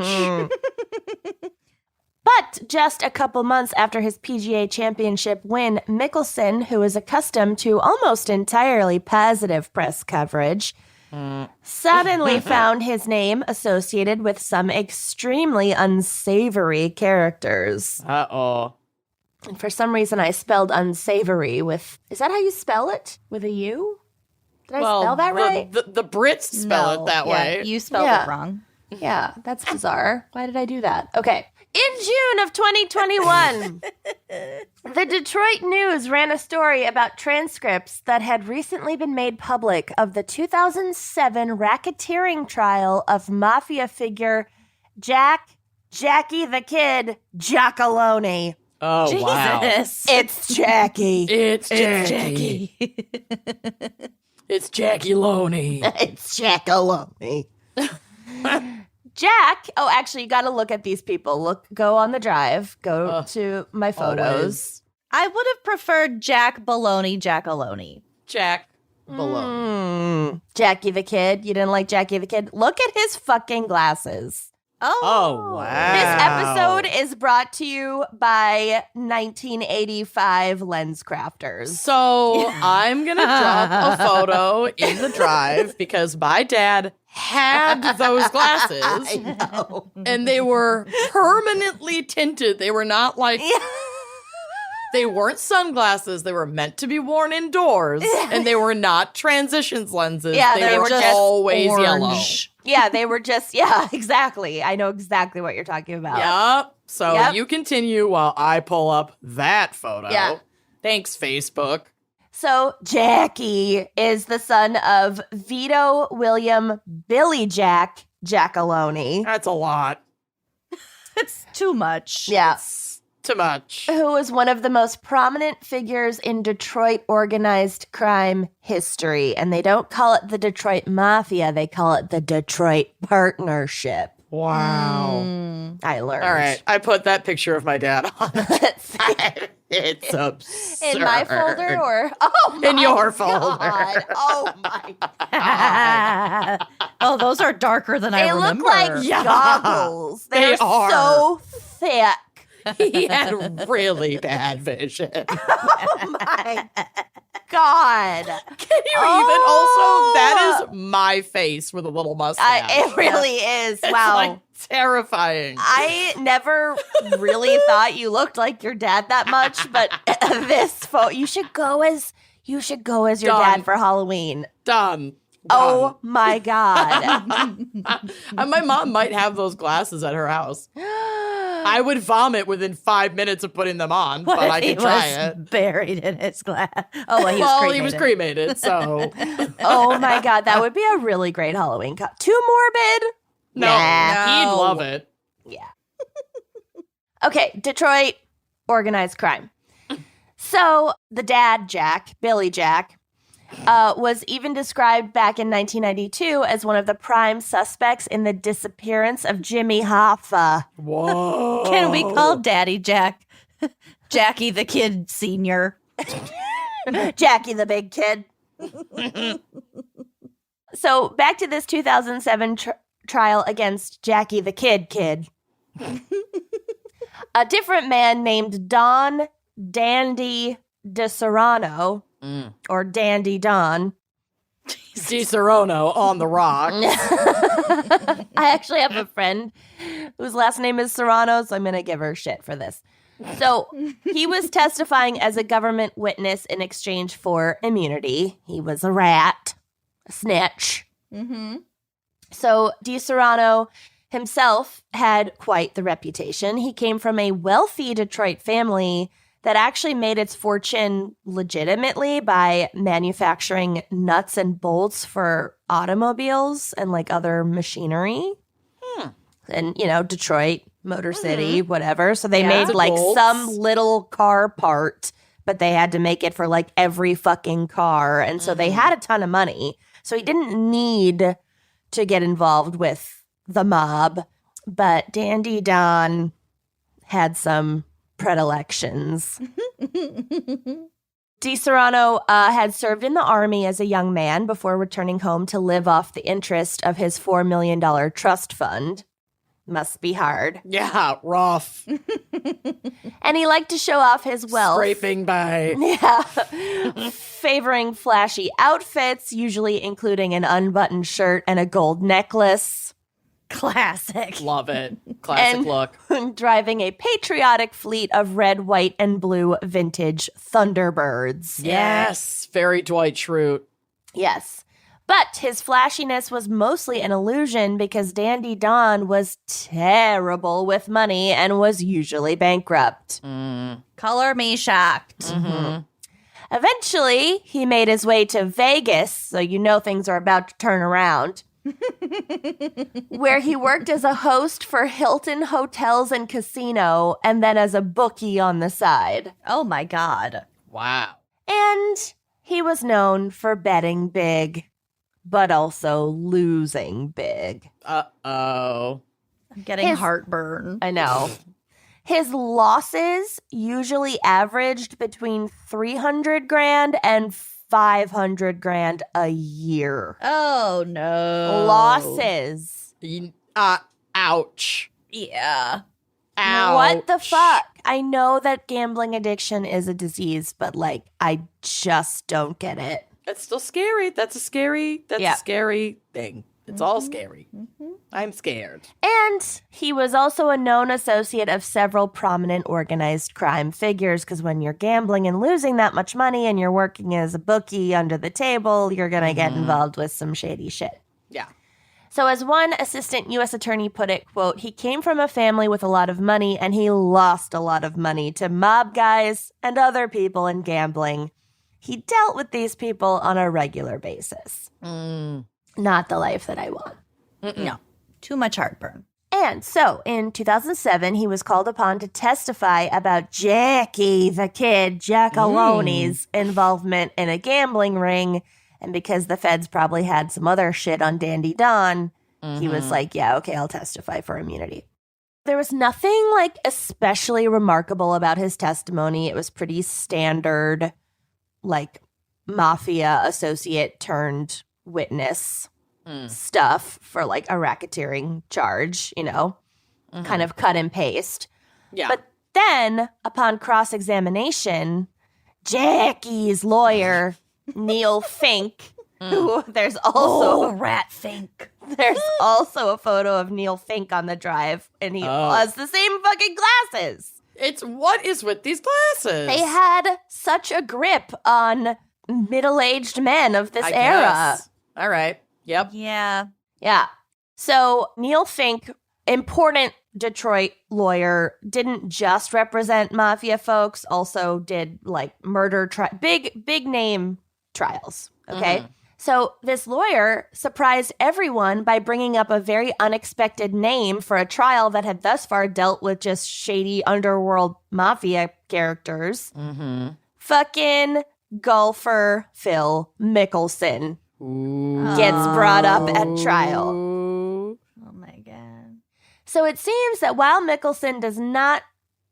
But just a couple months after his PGA championship win, Mickelson, who is accustomed to almost entirely positive press coverage, suddenly found his name associated with some extremely unsavory characters. Uh-oh. And for some reason, I spelled unsavory with... Is that how you spell it? With a U? Did I spell that right? The Brits spell it that way. You spelled Yeah. it wrong. Yeah, that's bizarre. Why did I do that? Okay. In June of 2021, the Detroit News ran a story about transcripts that had recently been made public of the 2007 racketeering trial of mafia figure Jackie the Kid Giacalone. Oh, wow. Jesus. It's Jackie. It's Jackie. It's Jackie Loney. It's Giacalone. Jack. Oh, actually, you got to look at these people. Go on the drive. Go to my photos. Always. I would have preferred Jack Baloney, Jackalone. Jack Baloney. Jackie the Kid. You didn't like Jackie the Kid? Look at his fucking glasses. Oh, wow. This episode is brought to you by 1985 lens crafters. So I'm going to drop a photo in the drive because my dad had those glasses. I know. And they were permanently tinted. They were not like... They weren't sunglasses. They were meant to be worn indoors, and they were not transitions lenses. Yeah, they were just always orange. yellow. Yeah, they were just, yeah, exactly. I know exactly what you're talking about. Yep. So Yep. you continue while I pull up that photo. Yeah. Thanks, Facebook. So Jackie is the son of Vito William Billy Jack Giacalone, That's a lot. It's too much. yeah, Too much. who was one of the most prominent figures in Detroit organized crime history. And they don't call it the Detroit Mafia, they call it the Detroit Partnership. Wow. I learned. All right. I put that picture of my dad on. It's absurd. In my folder or oh my In your folder. God. Oh my God. Oh, those are darker than I They remember. look like Yeah. goggles. They're They are. so thick. He had really bad vision. Oh my God. Can you even also? That is my face with a little mustache. It really is. It's Wow. like terrifying. I never really thought you looked like your dad that much, but this photo, you should go as your Done. dad for Halloween. Done. Oh my God. My mom might have those glasses at her house. I would vomit within 5 minutes of putting them on, What but if I he could try was it. buried in his glass? Oh, well, he was Well, cremated. he was cremated, so Oh my God. That would be a really great Halloween Too morbid? no, Nah. he'd love it. Yeah. Okay, Detroit organized crime. So the dad, Jack, Billy Jack, was even described back in 1992 as one of the prime suspects in the disappearance of Jimmy Hoffa. Whoa. Can we call Daddy Jack Jackie the Kid Senior? Jackie the big kid. So back to this 2007 trial against Jackie the kid. A different man named Don Dandy DeSerrano, or Dandy Don. Cicerone on the rock. I actually have a friend whose last name is Serrano, so I'm going to give her shit for this. So he was testifying as a government witness in exchange for immunity. He was a rat, a snitch. Mm-hmm. So DeSerrano himself had quite the reputation. He came from a wealthy Detroit family that actually made its fortune legitimately by manufacturing nuts and bolts for automobiles and like other machinery. And, you know, Detroit, Motor City, whatever. So they made like bolts. some little car part, but they had to make it for like every fucking car. And so they had a ton of money. So he didn't need to get involved with the mob, but Dandy Don had some predilections. DiSerrano had served in the Army as a young man before returning home to live off the interest of his $4 million trust fund. Must be hard. Yeah, rough. And he liked to show off his wealth. Scraping by. Yeah. Favoring flashy outfits, usually including an unbuttoned shirt and a gold necklace. Classic. Love it. Classic look. Driving a patriotic fleet of red, white, and blue vintage Thunderbirds. Yes. Very Dwight Schrute. Yes. But his flashiness was mostly an illusion because Dandy Don was terrible with money and was usually bankrupt. Color me shocked. Mm-hmm. Eventually, he made his way to Vegas, so you know things are about to turn around, where he worked as a host for Hilton Hotels and Casino and then as a bookie on the side. Oh my God. Wow. And he was known for betting big, but also losing big. Uh-oh. I'm getting heartburn. I know. His losses usually averaged between $300,000 and $500,000 a year. Oh no. Losses. Ouch. Yeah. Ouch. What the fuck? I know that gambling addiction is a disease, but like, I just don't get it. It's still scary. That's a scary thing. It's all scary. I'm scared. And he was also a known associate of several prominent organized crime figures, because when you're gambling and losing that much money and you're working as a bookie under the table, you're going to get involved with some shady shit. Yeah. So as one assistant U.S. attorney put it, quote, he came from a family with a lot of money and he lost a lot of money to mob guys and other people in gambling. He dealt with these people on a regular basis. Not the life that I want. No. Too much heartburn. And so in 2007, he was called upon to testify about Jackie the Kid Giacalone's involvement in a gambling ring. And because the feds probably had some other shit on Dandy Don, he was like, yeah, okay, I'll testify for immunity. There was nothing like especially remarkable about his testimony. It was pretty standard, like mafia associate turned witness stuff for like a racketeering charge, you know, kind of cut and paste. Yeah. But then upon cross-examination, Jackie's lawyer, Neil Fink, who there's also Rat Fink. there's also a photo of Neil Fink on the drive, and he has the same fucking glasses. It's what is with these glasses? They had such a grip on middle-aged men of this I era. guess. All right. Yep. Yeah. Yeah. So Neil Fink, important Detroit lawyer, didn't just represent mafia folks, also did like murder big name trials. Okay. So this lawyer surprised everyone by bringing up a very unexpected name for a trial that had thus far dealt with just shady underworld mafia characters. Fucking golfer Phil Mickelson gets brought up at trial. Oh my God. So it seems that while Mickelson does not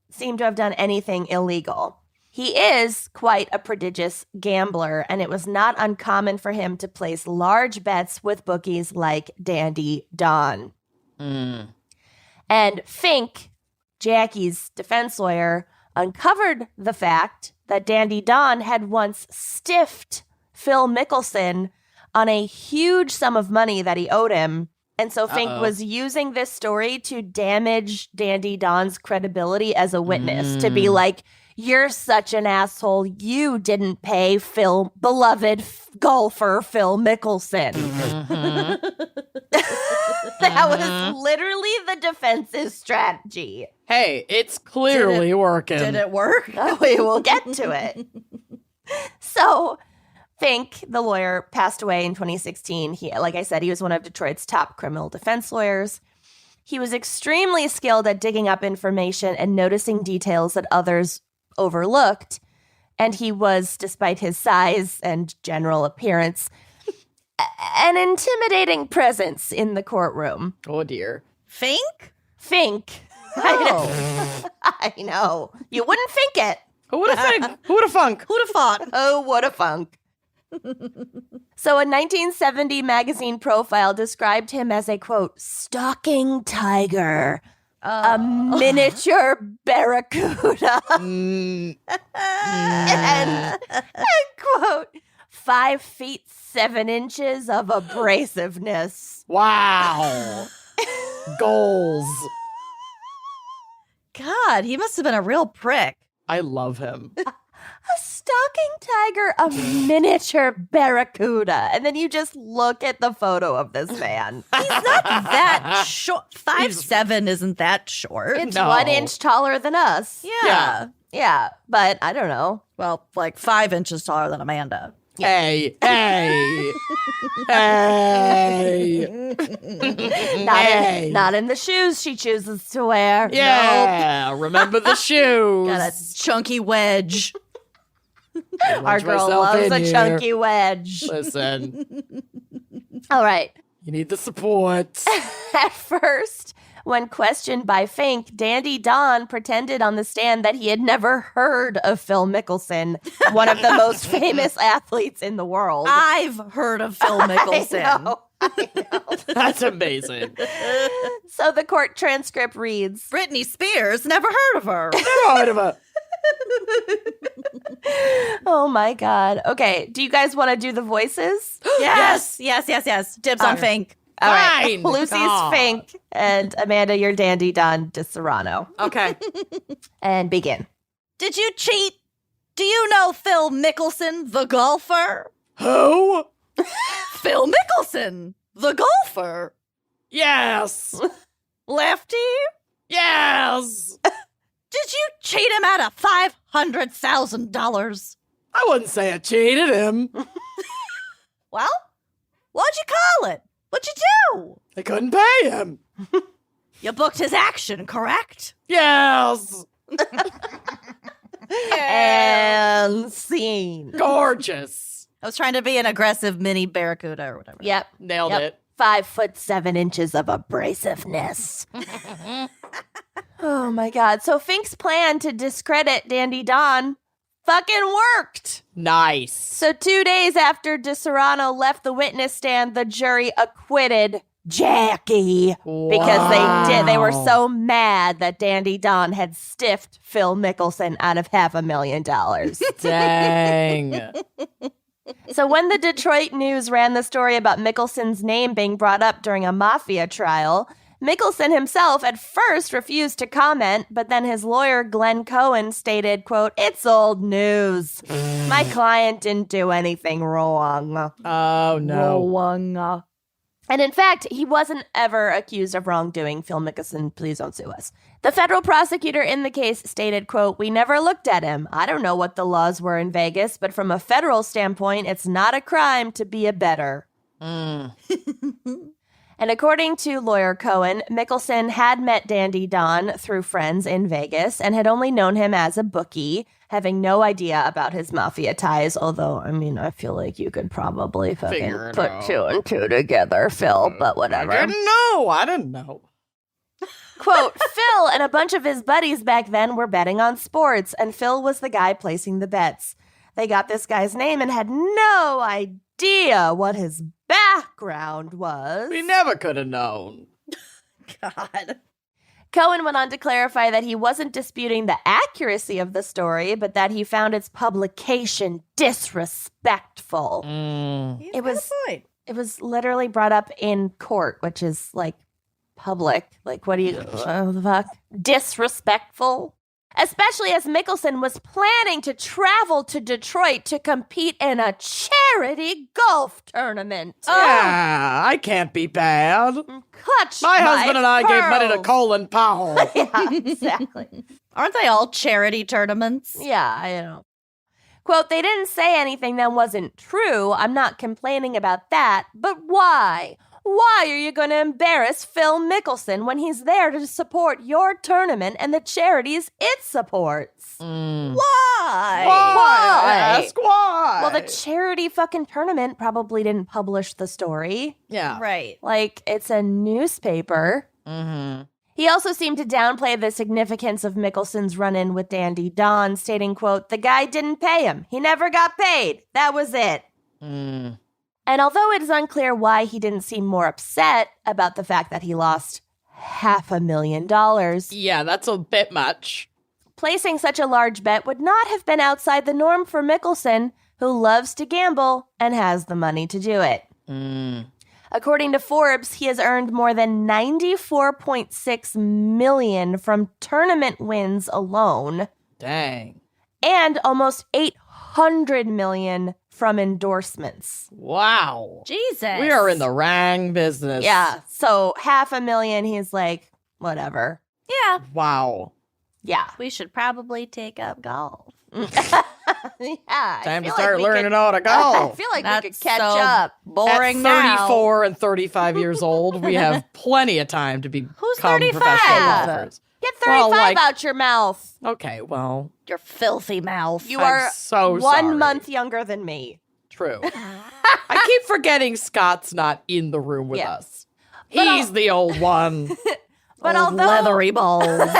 seem to have done anything illegal, he is quite a prodigious gambler, and it was not uncommon for him to place large bets with bookies like Dandy Don. And Fink, Jackie's defense lawyer, uncovered the fact that Dandy Don had once stiffed Phil Mickelson on a huge sum of money that he owed him. And so Fink was using this story to damage Dandy Don's credibility as a witness, to be like, you're such an asshole. You didn't pay beloved golfer Phil Mickelson. That was literally the defense's strategy. Hey, it's clearly working. Did it work? We will get to it. So Fink, the lawyer, passed away in 2016. He, like I said, he was one of Detroit's top criminal defense lawyers. He was extremely skilled at digging up information and noticing details that others overlooked. And he was, despite his size and general appearance, an intimidating presence in the courtroom. Oh, dear. Fink? Fink. I know. You wouldn't think it. Who would have think? Who would have funk? Who'd have thought? Oh, what a funk. So a 1970 magazine profile described him as a, quote, stalking tiger, a miniature barracuda, and, quote, 5 feet 7 inches of abrasiveness. Wow. Goals. God, he must have been a real prick. I love him. A stalking tiger, a miniature barracuda. And then you just look at the photo of this man. He's not that short. 5'7" isn't that short. It's No. 1 inch taller than us. Yeah. Yeah, but I don't know. Well, like 5 inches taller than Amanda. Hey. Hey. Not in the shoes she chooses to wear. Yeah. Remember the shoes. Got a chunky wedge. Our girl loves a chunky wedge. Listen, All right. you need the support. At first, when questioned by Fink, Dandy Don pretended on the stand that he had never heard of Phil Mickelson, one of the most famous athletes in the world. I've heard of Phil Mickelson. I know. That's amazing. So the court transcript reads, Britney Spears, never heard of her. Never heard of her. oh my God. Okay, do you guys want to do the voices? Yes. Dibs on Fink. All right. Fine. Lucy's God. Fink, and Amanda, you're Dandy Don DeSerrano. Okay. And begin. Did you cheat? Do you know Phil Mickelson, the golfer? Who? Phil Mickelson, the golfer. Yes. Lefty? Yes. Did you cheat him out of $500,000? I wouldn't say I cheated him. Well, what'd you call it? What'd you do? I couldn't pay him. You booked his action, correct? Yes. And scene. Gorgeous. I was trying to be an aggressive mini barracuda or whatever. Yep. Nailed it. 5'7" of abrasiveness. Oh my God. So Fink's plan to discredit Dandy Don fucking worked. Nice. So 2 days after DeSerrano left the witness stand, the jury acquitted Jackie because they were so mad that Dandy Don had stiffed Phil Mickelson out of $500,000. Dang. So when the Detroit News ran the story about Mickelson's name being brought up during a mafia trial, Mickelson himself at first refused to comment, but then his lawyer, Glenn Cohen, stated, quote, "It's old news. My client didn't do anything wrong." Oh, no. Wrong. And in fact, he wasn't ever accused of wrongdoing. Phil Mickelson, please don't sue us. The federal prosecutor in the case stated, quote, "We never looked at him. I don't know what the laws were in Vegas, but from a federal standpoint, it's not a crime to be a bettor." And according to lawyer Cohen, Mickelson had met Dandy Don through friends in Vegas and had only known him as a bookie, having no idea about his mafia ties. Although, I mean, I feel like you could probably fucking Figure it put out. 2 and 2 together, Phil, but whatever. I didn't know. Quote, Phil and a bunch of his buddies back then were betting on sports, and Phil was the guy placing the bets. They got this guy's name and had no idea what his background was. We never could have known. God. Cohen went on to clarify that he wasn't disputing the accuracy of the story, but that he found its publication disrespectful. It was literally brought up in court, which is like public. Like, what do you, the fuck? Disrespectful. Especially as Mickelson was planning to travel to Detroit to compete in a charity golf tournament. Yeah, I can't be bad. Clutch My husband and I gave money to pearls. Colin Powell. Yeah, exactly. Aren't they all charity tournaments? Yeah, I know. Quote, "They didn't say anything that wasn't true. I'm not complaining about that. But why? Why are you going to embarrass Phil Mickelson when he's there to support your tournament and the charities it supports? Why? Ask why. Well, the charity fucking tournament probably didn't publish the story. Yeah. Right. Like, it's a newspaper. Mm-hmm. He also seemed to downplay the significance of Mickelson's run-in with Dandy Don, stating, quote, "The guy didn't pay him. He never got paid. That was it." Mm. And although it is unclear why he didn't seem more upset about the fact that he lost $500,000, Yeah, that's a bit much. placing such a large bet would not have been outside the norm for Mickelson, who loves to gamble and has the money to do it. Mm. According to Forbes, he has earned more than $94.6 million from tournament wins alone, Dang. and almost $800 million from endorsements. Wow. Jesus. We are in the rang business. Yeah, so $500,000, he's like, whatever. Yeah. Wow. Yeah. We should probably take up golf. Yeah. I Time to feel start we learning could- how to I golf. feel like we That's could catch so up. boring At now. 34 and 35 years old, we have plenty of time to become Who's 35? professional golfers. Get 35 Well, like- out your mouth. Okay, well, Your filthy mouth. You I'm are so 1 sorry. month younger than me. True. I keep forgetting Scott's not in the room with Yeah. us. He's the old one. But Old although leathery balls.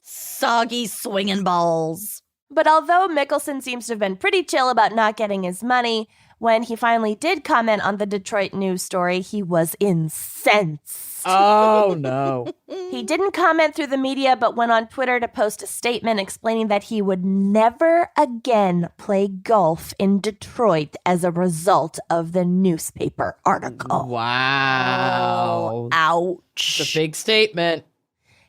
Soggy swinging balls. But although Mickelson seems to have been pretty chill about not getting his money, when he finally did comment on the Detroit news story, he was incensed. Oh, no. He didn't comment through the media, but went on Twitter to post a statement explaining that he would never again play golf in Detroit as a result of the newspaper article. Wow. Ouch. It's a big statement.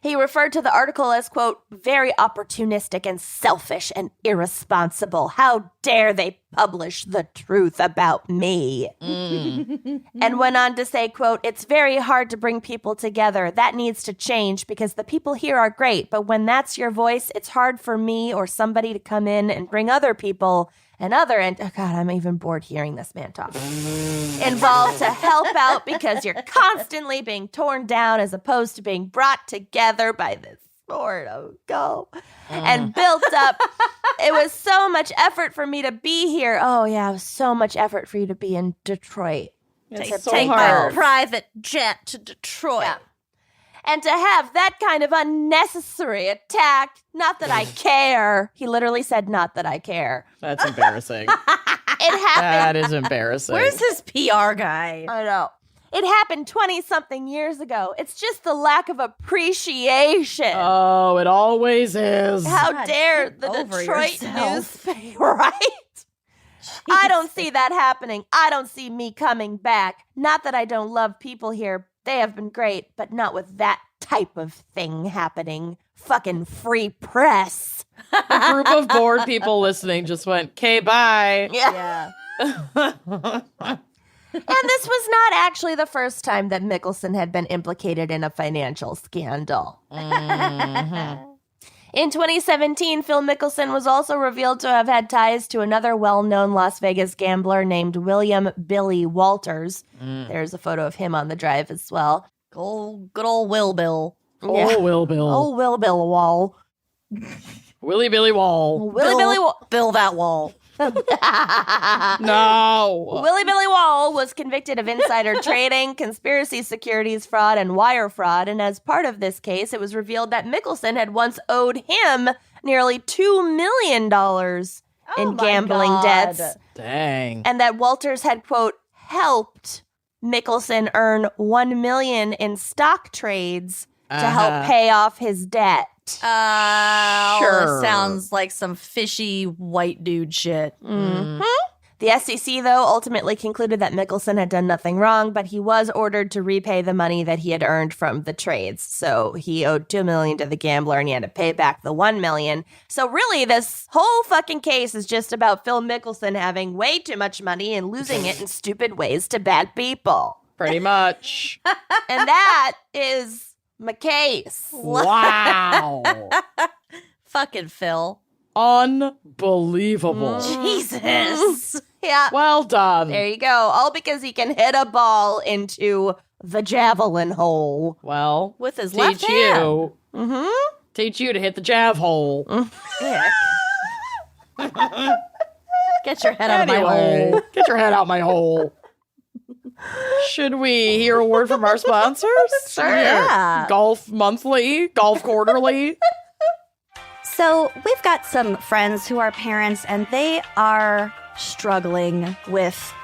He referred to the article as, quote, "very opportunistic and selfish and irresponsible. How dare they publish the truth about me?" And went on to say, quote, "It's very hard to bring people together. That needs to change because the people here are great. But when that's your voice, it's hard for me or somebody to come in and bring other people and oh God, I'm even bored hearing this man talk. Involved to help out because you're constantly being torn down as opposed to being brought together by this sport of golf and built up. It was so much effort for me to be here. Oh yeah, it was so much effort for you to be in Detroit. It's so Take hard. my private jet to Detroit. Yeah. And to have that kind of unnecessary attack, not that I care. He literally said, "Not that I care." That's embarrassing. It happened. That is embarrassing. Where's his PR guy? I know. It happened 20-something years ago. It's just the lack of appreciation. Oh, it always is. How God, dare get the over Detroit yourself. newspaper, right? I don't see that happening. I don't see me coming back. Not that I don't love people here. They have been great, but not with that type of thing happening. Fucking free press. A group of bored people listening just went, "Okay, bye." Yeah. And this was not actually the first time that Mickelson had been implicated in a financial scandal. In 2017, Phil Mickelson was also revealed to have had ties to another well-known Las Vegas gambler named William "Billy" Walters. There's a photo of him on the drive as well. Good old Will Bill. Oh, Will Bill. Oh, Will Bill Wall. Willy Billy Wall. Willy Billy Wall. Bill that wall. No. Willy Billy Wall was convicted of insider trading, conspiracy, securities fraud, and wire fraud. And as part of this case, it was revealed that Mickelson had once owed him nearly $2 million in my gambling God. debts. Dang. And that Walters had, quote, helped Mickelson earn $1 million in stock trades to help pay off his debt. Sure. Sounds like some fishy white dude shit. The SEC, though, ultimately concluded that Mickelson had done nothing wrong, but he was ordered to repay the money that he had earned from the trades. So he owed $2 million to the gambler, and he had to pay back the $1 million. So really, this whole fucking case is just about Phil Mickelson having way too much money and losing it in stupid ways to bad people. Pretty much. And that is my case. Wow. Fucking Phil. Unbelievable. Jesus. Yeah. Well done. There you go. All because he can hit a ball into the javelin hole. Well, With his teach left hand. you. Mm-hmm. Teach you to hit the jav hole. Get your head out of my Anyway, hole. get your head out my hole. Should we hear a word from our sponsors? Sure. Yeah. Golf Monthly, Golf Quarterly. So we've got some friends who are parents, and they are struggling with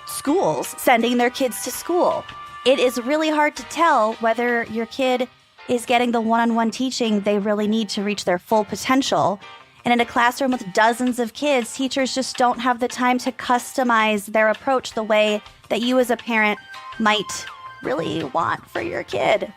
schools, sending their kids to school. It is really hard to tell whether your kid is getting the one-on-one teaching they really need to reach their full potential. And in a classroom with dozens of kids, teachers just don't have the time to customize their approach the way that you as a parent might really want for your kid.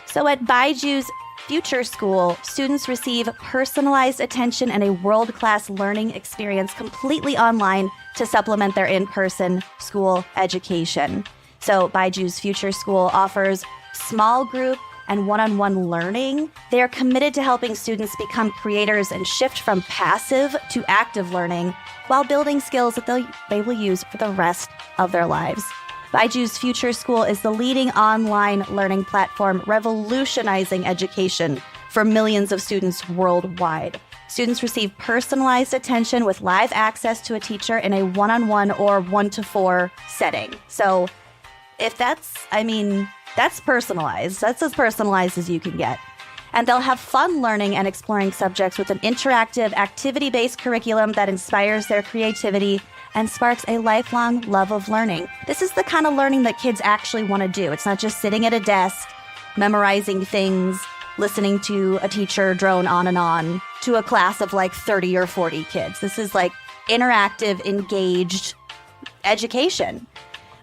So at Baiju's Future School, students receive personalized attention and a world-class learning experience completely online to supplement their in-person school education. So Baiju's Future School offers small group and one-on-one learning. They are committed to helping students become creators and shift from passive to active learning while building skills that they will use for the rest of their lives. Baiju's Future School is the leading online learning platform revolutionizing education for millions of students worldwide. Students receive personalized attention with live access to a teacher in a one-on-one or 1-to-4 setting. So if that's personalized. That's as personalized as you can get. And they'll have fun learning and exploring subjects with an interactive, activity-based curriculum that inspires their creativity and sparks a lifelong love of learning. This is the kind of learning that kids actually want to do. It's not just sitting at a desk, memorizing things, listening to a teacher drone on and on to a class of like 30 or 40 kids. This is like interactive, engaged education.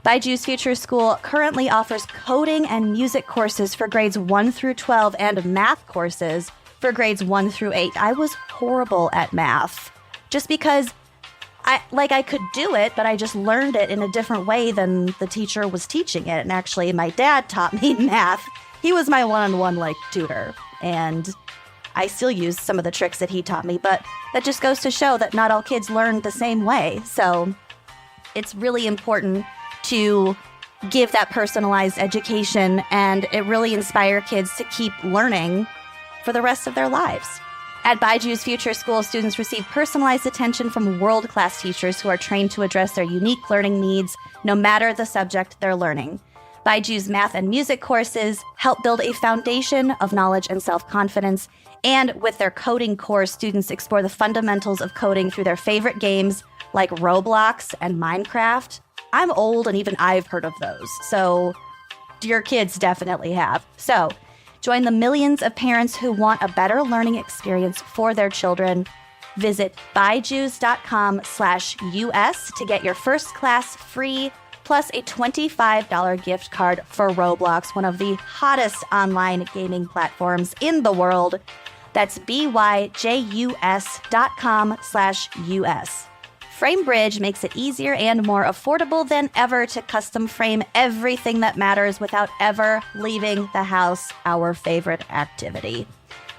Baiju's Future School currently offers coding and music courses for grades 1 through 12 and math courses for grades 1 through 8. I was horrible at math just because I could do it, but I just learned it in a different way than the teacher was teaching it. And actually, my dad taught me math. He was my one-on-one tutor, and I still use some of the tricks that he taught me, but that just goes to show that not all kids learn the same way. So it's really important to give that personalized education, and it really inspire kids to keep learning for the rest of their lives. At Baiju's Future School, students receive personalized attention from world-class teachers who are trained to address their unique learning needs, no matter the subject they're learning. Baiju's math and music courses help build a foundation of knowledge and self-confidence, and with their coding course, students explore the fundamentals of coding through their favorite games like Roblox and Minecraft. I'm old, and even I've heard of those, so your kids definitely have. So join the millions of parents who want a better learning experience for their children. Visit Baijus.com/US to get your first class free, plus a $25 gift card for Roblox, one of the hottest online gaming platforms in the world. That's BYJUS.com/US. FrameBridge makes it easier and more affordable than ever to custom frame everything that matters without ever leaving the house, our favorite activity.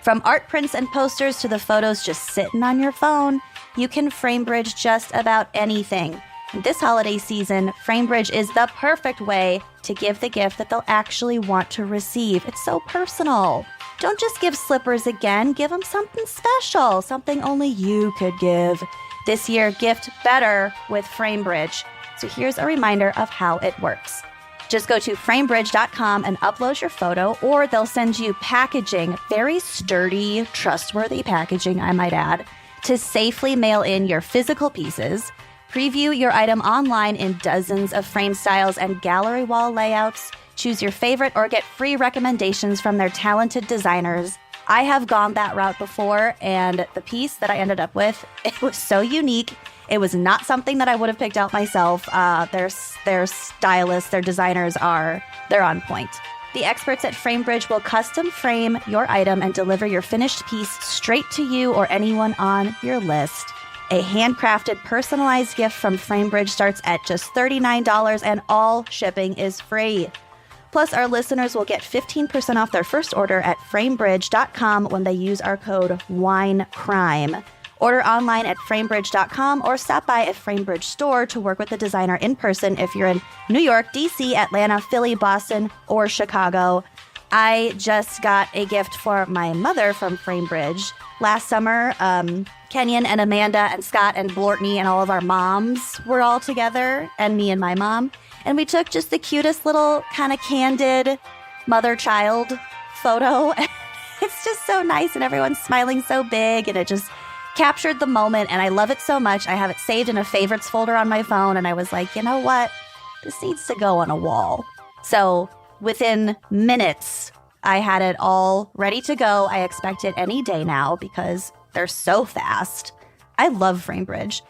From art prints and posters to the photos just sitting on your phone, you can FrameBridge just about anything. This holiday season, FrameBridge is the perfect way to give the gift that they'll actually want to receive. It's so personal. Don't just give slippers again, give them something special, something only you could give. This year, gift better with FrameBridge. So here's a reminder of how it works. Just go to framebridge.com and upload your photo, or they'll send you packaging, very sturdy, trustworthy packaging, I might add, to safely mail in your physical pieces. Preview your item online in dozens of frame styles and gallery wall layouts. Choose your favorite or get free recommendations from their talented designers. I have gone that route before, and the piece that I ended up with, it was so unique. It was not something that I would have picked out myself. Their stylists, their designers they're on point. The experts at FrameBridge will custom frame your item and deliver your finished piece straight to you or anyone on your list. A handcrafted, personalized gift from FrameBridge starts at just $39, and all shipping is free. Plus, our listeners will get 15% off their first order at framebridge.com when they use our code WINECRIME. Order online at framebridge.com or stop by a Framebridge store to work with the designer in person if you're in New York, DC, Atlanta, Philly, Boston, or Chicago. I just got a gift for my mother from Framebridge. Last summer, Kenyon and Amanda and Scott and Blortney and all of our moms were all together, and me and my mom. And we took just the cutest little kind of candid mother-child photo. It's just so nice, and everyone's smiling so big, and it just captured the moment, and I love it so much. I have it saved in a favorites folder on my phone, and I was like, you know what? This needs to go on a wall. So within minutes, I had it all ready to go. I expect it any day now because they're so fast. I love Framebridge.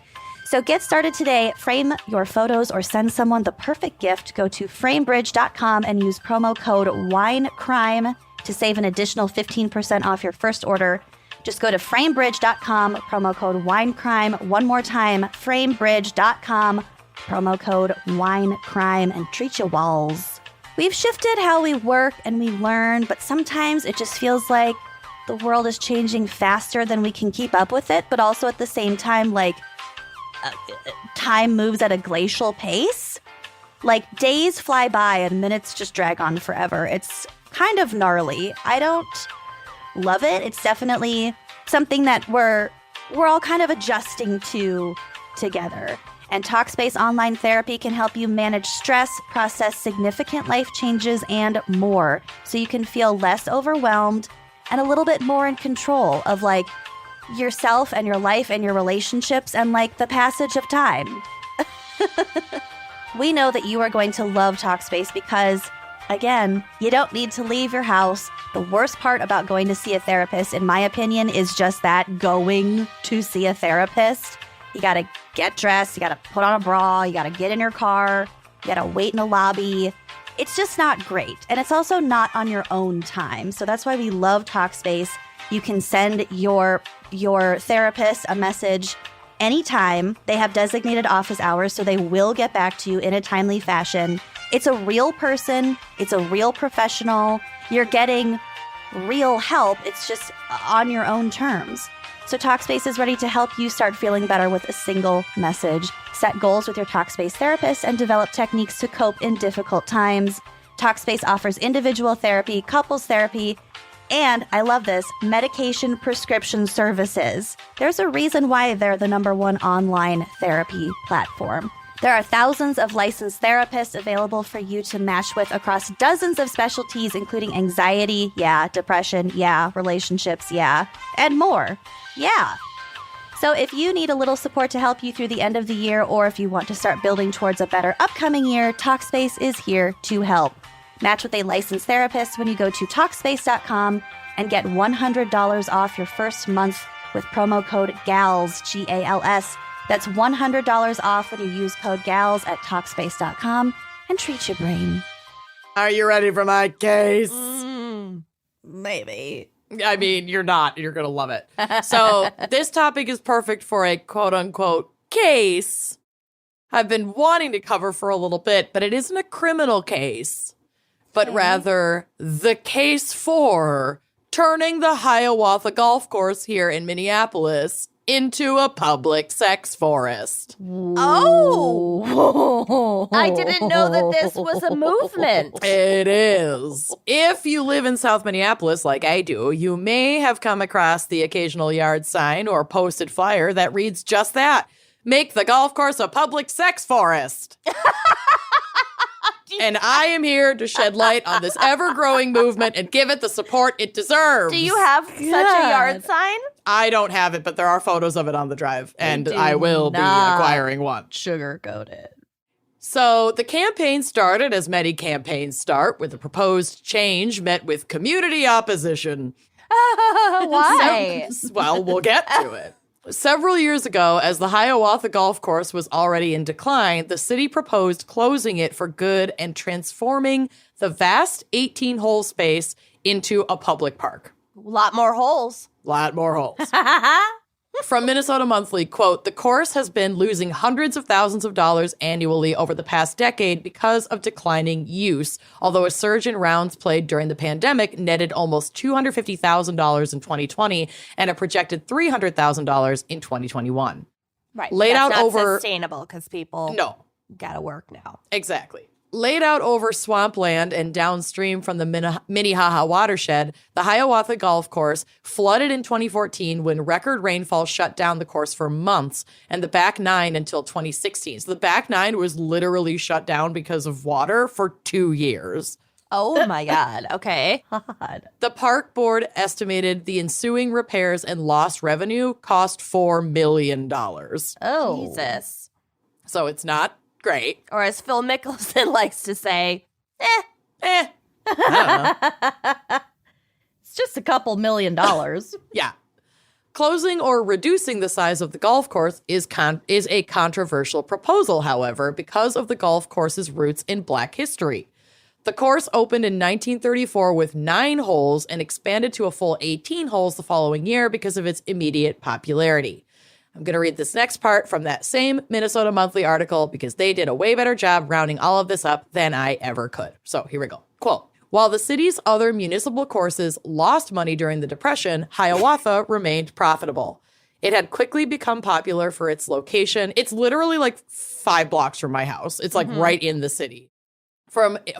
So get started today. Frame your photos or send someone the perfect gift. Go to framebridge.com and use promo code WINECRIME to save an additional 15% off your first order. Just go to framebridge.com, promo code WINECRIME. One more time, framebridge.com, promo code WINECRIME, and treat your walls. We've shifted how we work and we learn, but sometimes it just feels like the world is changing faster than we can keep up with it, but also at the same time, like, time moves at a glacial pace. Like, days fly by and minutes just drag on forever. It's kind of gnarly. I don't love it. It's definitely something that we're all kind of adjusting to together. And Talkspace Online Therapy can help you manage stress, process significant life changes, and more, so you can feel less overwhelmed and a little bit more in control of, like, yourself and your life and your relationships and, like, the passage of time. We know that you are going to love Talkspace because, again, you don't need to leave your house. The worst part about going to see a therapist, in my opinion, is just that, going to see a therapist. You gotta get dressed, you gotta put on a bra, you gotta get in your car, you gotta wait in the lobby. It's just not great. And it's also not on your own time. So that's why we love Talkspace. You can send your therapist a message anytime. They have designated office hours, so they will get back to you in a timely fashion. It's a real person. It's a real professional. You're getting real help. It's just on your own terms. So Talkspace is ready to help you start feeling better with a single message. Set goals with your Talkspace therapist and develop techniques to cope in difficult times. Talkspace offers individual therapy, couples therapy, and, I love this, medication prescription services. There's a reason why they're the #1 online therapy platform. There are thousands of licensed therapists available for you to match with across dozens of specialties, including anxiety, depression, relationships, and more. So if you need a little support to help you through the end of the year, or if you want to start building towards a better upcoming year, Talkspace is here to help. Match with a licensed therapist when you go to Talkspace.com and get $100 off your first month with promo code GALS, GALS. That's $100 off when you use code GALS at Talkspace.com, and treat your brain. Are you ready for my case? Maybe. I mean, you're not. You're going to love it. So this topic is perfect for a quote-unquote case I've been wanting to cover for a little bit, but it isn't a criminal case, but rather the case for turning the Hiawatha Golf Course here in Minneapolis into a public sex forest. Oh! I didn't know that this was a movement. It is. If you live in South Minneapolis like I do, you may have come across the occasional yard sign or posted flyer that reads just that. Make the golf course a public sex forest. And I am here to shed light on this ever-growing movement and give it the support it deserves. Do you have such a yard sign? I don't have it, but there are photos of it on the drive, and I will be acquiring one. Sugarcoat it. So the campaign started as many campaigns start, with a proposed change met with community opposition. Why? Well, we'll get to it. Several years ago, as the Hiawatha Golf Course was already in decline, the city proposed closing it for good and transforming the vast 18-hole space into a public park. A lot more holes. Lot more holes. From Minnesota Monthly, quote, the course has been losing hundreds of thousands of dollars annually over the past decade because of declining use, although a surge in rounds played during the pandemic netted almost $250,000 in 2020 and a projected $300,000 in 2021. Right. Laid That's out not over sustainable because people gotta work now. Exactly. Laid out over swampland and downstream from the Minnehaha watershed, the Hiawatha Golf Course flooded in 2014 when record rainfall shut down the course for months and the back nine until 2016. So the back nine was literally shut down because of water for 2 years. Oh my God. Okay. The park board estimated the ensuing repairs and lost revenue cost $4 million. Oh. Jesus. So it's not great. Or as Phil Mickelson likes to say, I don't know. It's just a couple $1 million. Yeah. Closing or reducing the size of the golf course is a controversial proposal, however, because of the golf course's roots in Black history. The course opened in 1934 with 9 holes and expanded to a full 18 holes the following year because of its immediate popularity. I'm going to read this next part from that same Minnesota Monthly article because they did a way better job rounding all of this up than I ever could. So here we go. Quote, while the city's other municipal courses lost money during the Depression, Hiawatha remained profitable. It had quickly become popular for its location. It's literally like 5 blocks from my house. It's like right in the city.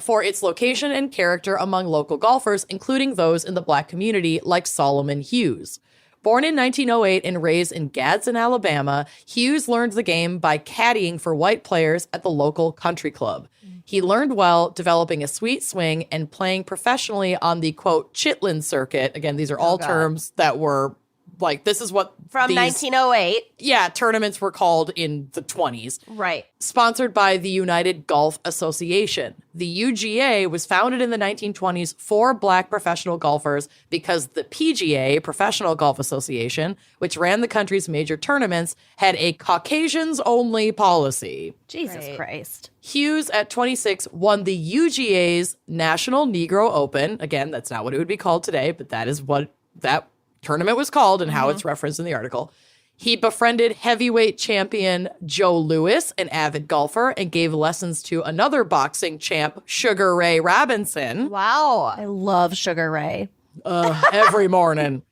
For its location and character among local golfers, including those in the Black community like Solomon Hughes. Born in 1908 and raised in Gadsden, Alabama, Hughes learned the game by caddying for white players at the local country club. He learned well, developing a sweet swing and playing professionally on the, quote, Chitlin circuit. Again, these are all terms that were like, this is what from 1908. Yeah, tournaments were called in the 20s. Right. Sponsored by the United Golf Association. The UGA was founded in the 1920s for Black professional golfers because the PGA, Professional Golf Association, which ran the country's major tournaments, had a Caucasians-only policy. Jesus Christ. Hughes, at 26, won the UGA's National Negro Open. Again, that's not what it would be called today, but that is what that tournament was called and how it's referenced in the article. He befriended heavyweight champion Joe Louis, an avid golfer, and gave lessons to another boxing champ, Sugar Ray Robinson. Wow. I love Sugar Ray. Every morning.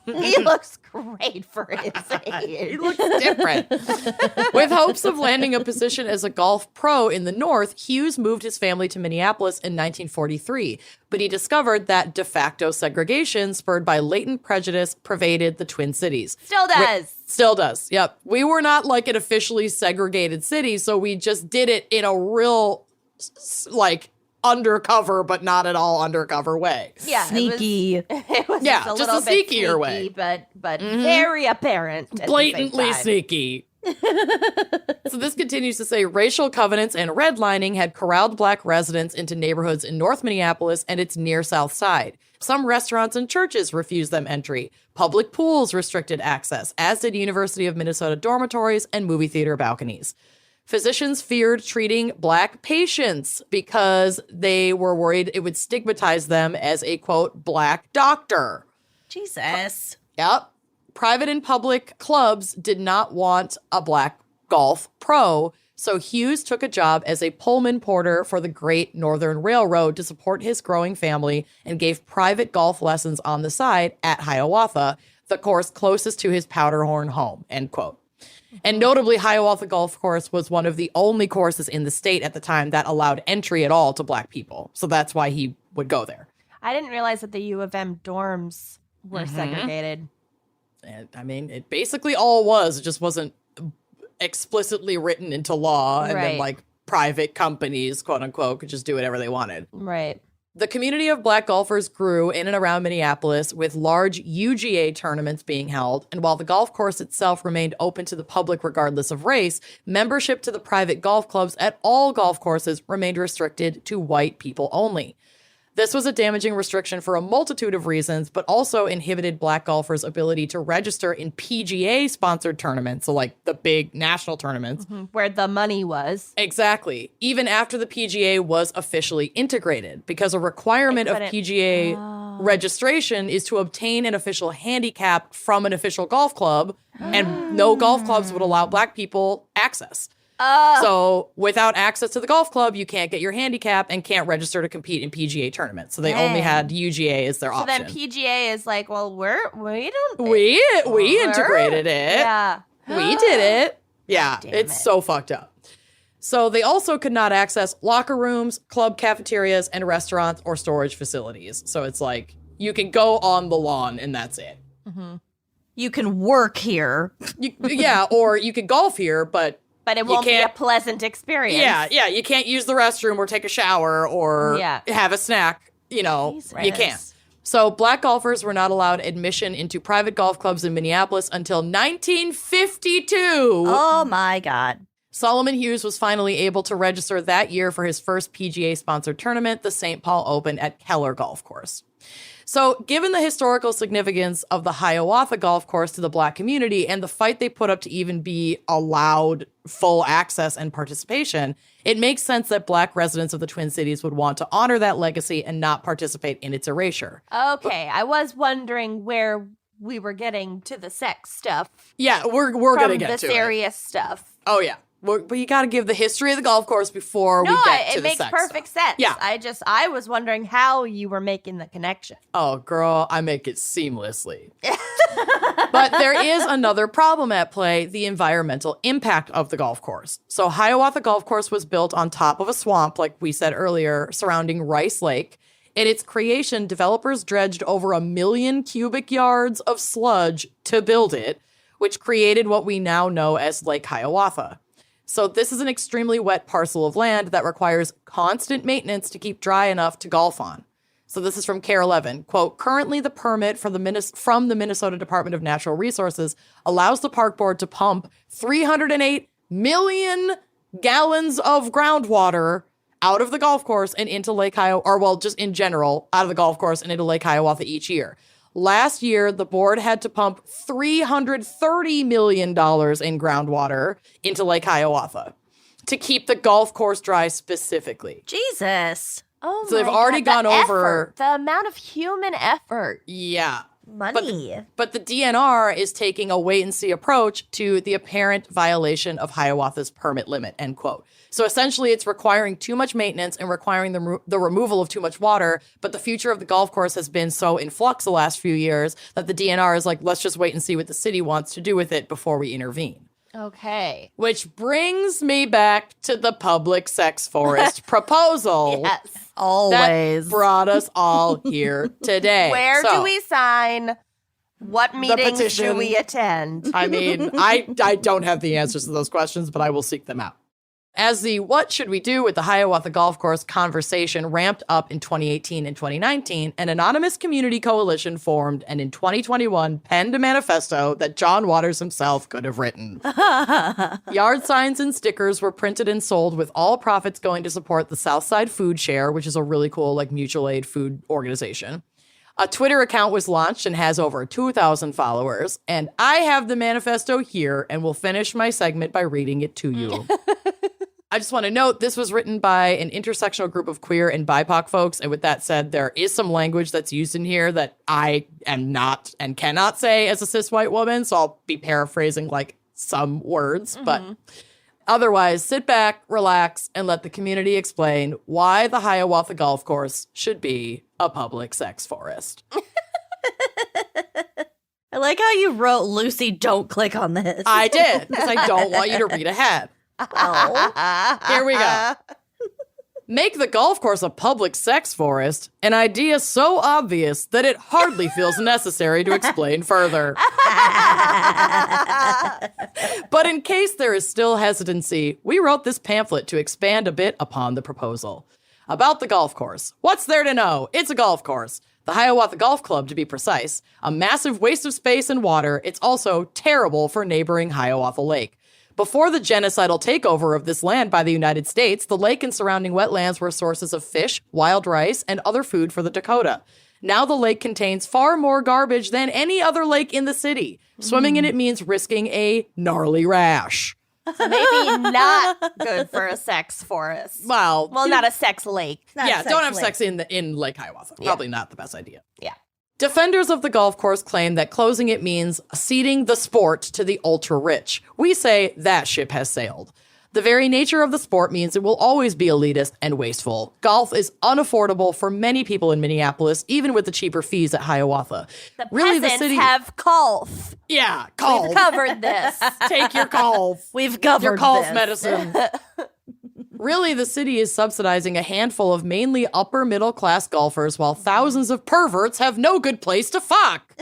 He looks great for his age. He looks different. With hopes of landing a position as a golf pro in the North, Hughes moved his family to Minneapolis in 1943, but he discovered that de facto segregation spurred by latent prejudice pervaded the Twin Cities. Still does. Yep. We were not like an officially segregated city, so we just did it in a real, like, undercover, but not at all undercover way. Yeah, sneaky. It was Yeah, just just a a sneakier sneaky, way. but very apparent. At Blatantly the same time. sneaky. So this continues to say racial covenants and redlining had corralled Black residents into neighborhoods in North Minneapolis and its near South Side. Some restaurants and churches refused them entry. Public pools restricted access, as did University of Minnesota dormitories and movie theater balconies. Physicians feared treating Black patients because they were worried it would stigmatize them as a, quote, Black doctor. Jesus. Yep. Private and public clubs did not want a Black golf pro, so Hughes took a job as a Pullman porter for the Great Northern Railroad to support his growing family and gave private golf lessons on the side at Hiawatha, the course closest to his Powderhorn home, end quote. And notably, Hiawatha Golf Course was one of the only courses in the state at the time that allowed entry at all to Black people. So that's why he would go there. I didn't realize that the U of M dorms were segregated. And, I mean, it basically all was. It just wasn't explicitly written into law. And then, like, private companies, quote unquote, could just do whatever they wanted. Right. The community of Black golfers grew in and around Minneapolis, with large UGA tournaments being held. And while the golf course itself remained open to the public regardless of race, membership to the private golf clubs at all golf courses remained restricted to white people only. This was a damaging restriction for a multitude of reasons, but also inhibited Black golfers' ability to register in PGA-sponsored tournaments, so like the big national tournaments. Where the money was. Exactly. Even after the PGA was officially integrated, because a requirement of PGA registration is to obtain an official handicap from an official golf club, and no golf clubs would allow black people access. So without access to the golf club, you can't get your handicap and can't register to compete in PGA tournaments. So they only had UGA as their option. So then PGA is like, well, we integrated it. Yeah. We did it. Yeah, it's so fucked up. So they also could not access locker rooms, club cafeterias, and restaurants or storage facilities. So it's like, you can go on the lawn and that's it. Mm-hmm. You can work here. Or you can golf here, but it won't be a pleasant experience. Yeah, you can't use the restroom or take a shower or have a snack. You can't. So black golfers were not allowed admission into private golf clubs in Minneapolis until 1952. Oh, my God. Solomon Hughes was finally able to register that year for his first PGA-sponsored tournament, the St. Paul Open at Keller Golf Course. So, given the historical significance of the Hiawatha Golf Course to the black community and the fight they put up to even be allowed full access and participation, it makes sense that black residents of the Twin Cities would want to honor that legacy and not participate in its erasure. Okay, I was wondering where we were getting to the sex stuff. Yeah, we're going to get to it. The serious stuff. Oh, yeah. But you got to give the history of the golf course before we get to the sex. No, it makes perfect sense. Yeah. I was wondering how you were making the connection. Oh, girl, I make it seamlessly. But there is another problem at play, the environmental impact of the golf course. So Hiawatha Golf Course was built on top of a swamp, like we said earlier, surrounding Rice Lake. In its creation, developers dredged over 1 million cubic yards of sludge to build it, which created what we now know as Lake Hiawatha. So this is an extremely wet parcel of land that requires constant maintenance to keep dry enough to golf on. So this is from KARE 11. Quote, currently the permit from the Minnesota Department of Natural Resources allows the park board to pump 308 million gallons of groundwater out of the golf course and into Lake Hiawatha, or well, just in general, out of the golf course and into Lake Hiawatha each year. Last year, the board had to pump $330 million in groundwater into Lake Hiawatha to keep the golf course dry specifically. Jesus. Oh, so they've already gone over the amount of human effort. Yeah. Money. But the DNR is taking a wait-and-see approach to the apparent violation of Hiawatha's permit limit, end quote. So essentially, it's requiring too much maintenance and requiring the removal of too much water, but the future of the golf course has been so in flux the last few years that the DNR is like, let's just wait and see what the city wants to do with it before we intervene. Okay. Which brings me back to the public sex forest proposal. Yes. Always. That brought us all here today. Where do we sign? What meetings do we attend? I mean, I don't have the answers to those questions, but I will seek them out. As the what should we do with the Hiawatha Golf Course conversation ramped up in 2018 and 2019, an anonymous community coalition formed and in 2021 penned a manifesto that John Waters himself could have written. Yard signs and stickers were printed and sold with all profits going to support the Southside Food Share, which is a really cool mutual aid food organization. A Twitter account was launched and has over 2,000 followers, and I have the manifesto here and will finish my segment by reading it to you. I just want to note, this was written by an intersectional group of queer and BIPOC folks. And with that said, there is some language that's used in here that I am not and cannot say as a cis white woman. So I'll be paraphrasing some words. But otherwise, sit back, relax, and let the community explain why the Hiawatha Golf Course should be a public sex forest. I like how you wrote, Lucy, don't click on this. I did, because I don't want you to read ahead. Oh. Here we go. Make the golf course a public sex forest, an idea so obvious that it hardly feels necessary to explain further. But in case there is still hesitancy, we wrote this pamphlet to expand a bit upon the proposal. About the golf course. What's there to know? It's a golf course. The Hiawatha Golf Club, to be precise. A massive waste of space and water. It's also terrible for neighboring Hiawatha Lake. Before the genocidal takeover of this land by the United States, the lake and surrounding wetlands were sources of fish, wild rice, and other food for the Dakota. Now the lake contains far more garbage than any other lake in the city. Swimming in it means risking a gnarly rash. So maybe not good for a sex forest. Well, not a sex lake. Don't have sex in Lake Hiawatha. Probably not the best idea. Yeah. Defenders of the golf course claim that closing it means ceding the sport to the ultra-rich. We say that ship has sailed. The very nature of the sport means it will always be elitist and wasteful. Golf is unaffordable for many people in Minneapolis, even with the cheaper fees at Hiawatha. The peasants have golf. Yeah, golf. We've covered this. Take your golf. We've covered your golf this. medicine. Really, the city is subsidizing a handful of mainly upper-middle-class golfers while thousands of perverts have no good place to fuck.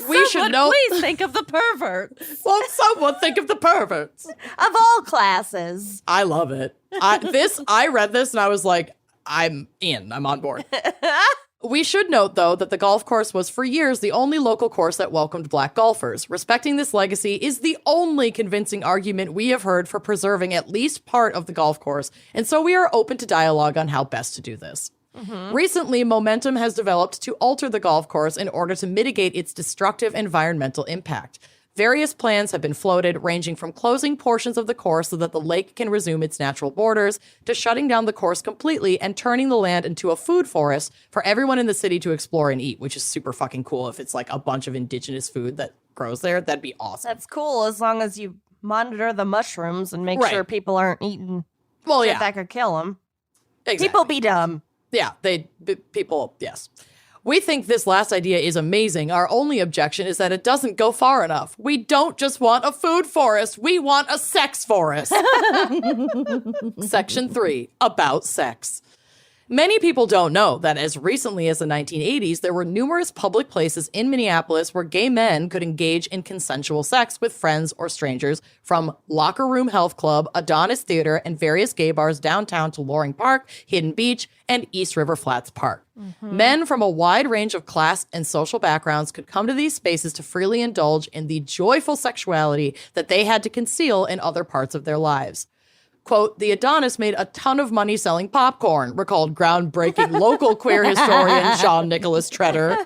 We should know. Please think of the perverts. Won't someone think of the perverts? Of all classes. I love it. I read this and I was like, I'm in. I'm on board. We should note, though, that the golf course was for years the only local course that welcomed black golfers. Respecting this legacy is the only convincing argument we have heard for preserving at least part of the golf course, and so we are open to dialogue on how best to do this. Recently, momentum has developed to alter the golf course in order to mitigate its destructive environmental impact. Various plans have been floated, ranging from closing portions of the course so that the lake can resume its natural borders, to shutting down the course completely and turning the land into a food forest for everyone in the city to explore and eat, which is super fucking cool. If it's like a bunch of indigenous food that grows there, that'd be awesome. That's cool as long as you monitor the mushrooms and make sure people aren't eating shit that could kill them. Exactly. People be dumb. Yeah, yes. We think this last idea is amazing. Our only objection is that it doesn't go far enough. We don't just want a food forest. We want a sex forest. Section 3, about sex. Many people don't know that as recently as the 1980s, there were numerous public places in Minneapolis where gay men could engage in consensual sex with friends or strangers, from Locker Room Health Club, Adonis Theater, and various gay bars downtown to Loring Park, Hidden Beach, and East River Flats Park. Men from a wide range of class and social backgrounds could come to these spaces to freely indulge in the joyful sexuality that they had to conceal in other parts of their lives. Quote, the Adonis made a ton of money selling popcorn, recalled groundbreaking local queer historian Sean Nicholas Treader.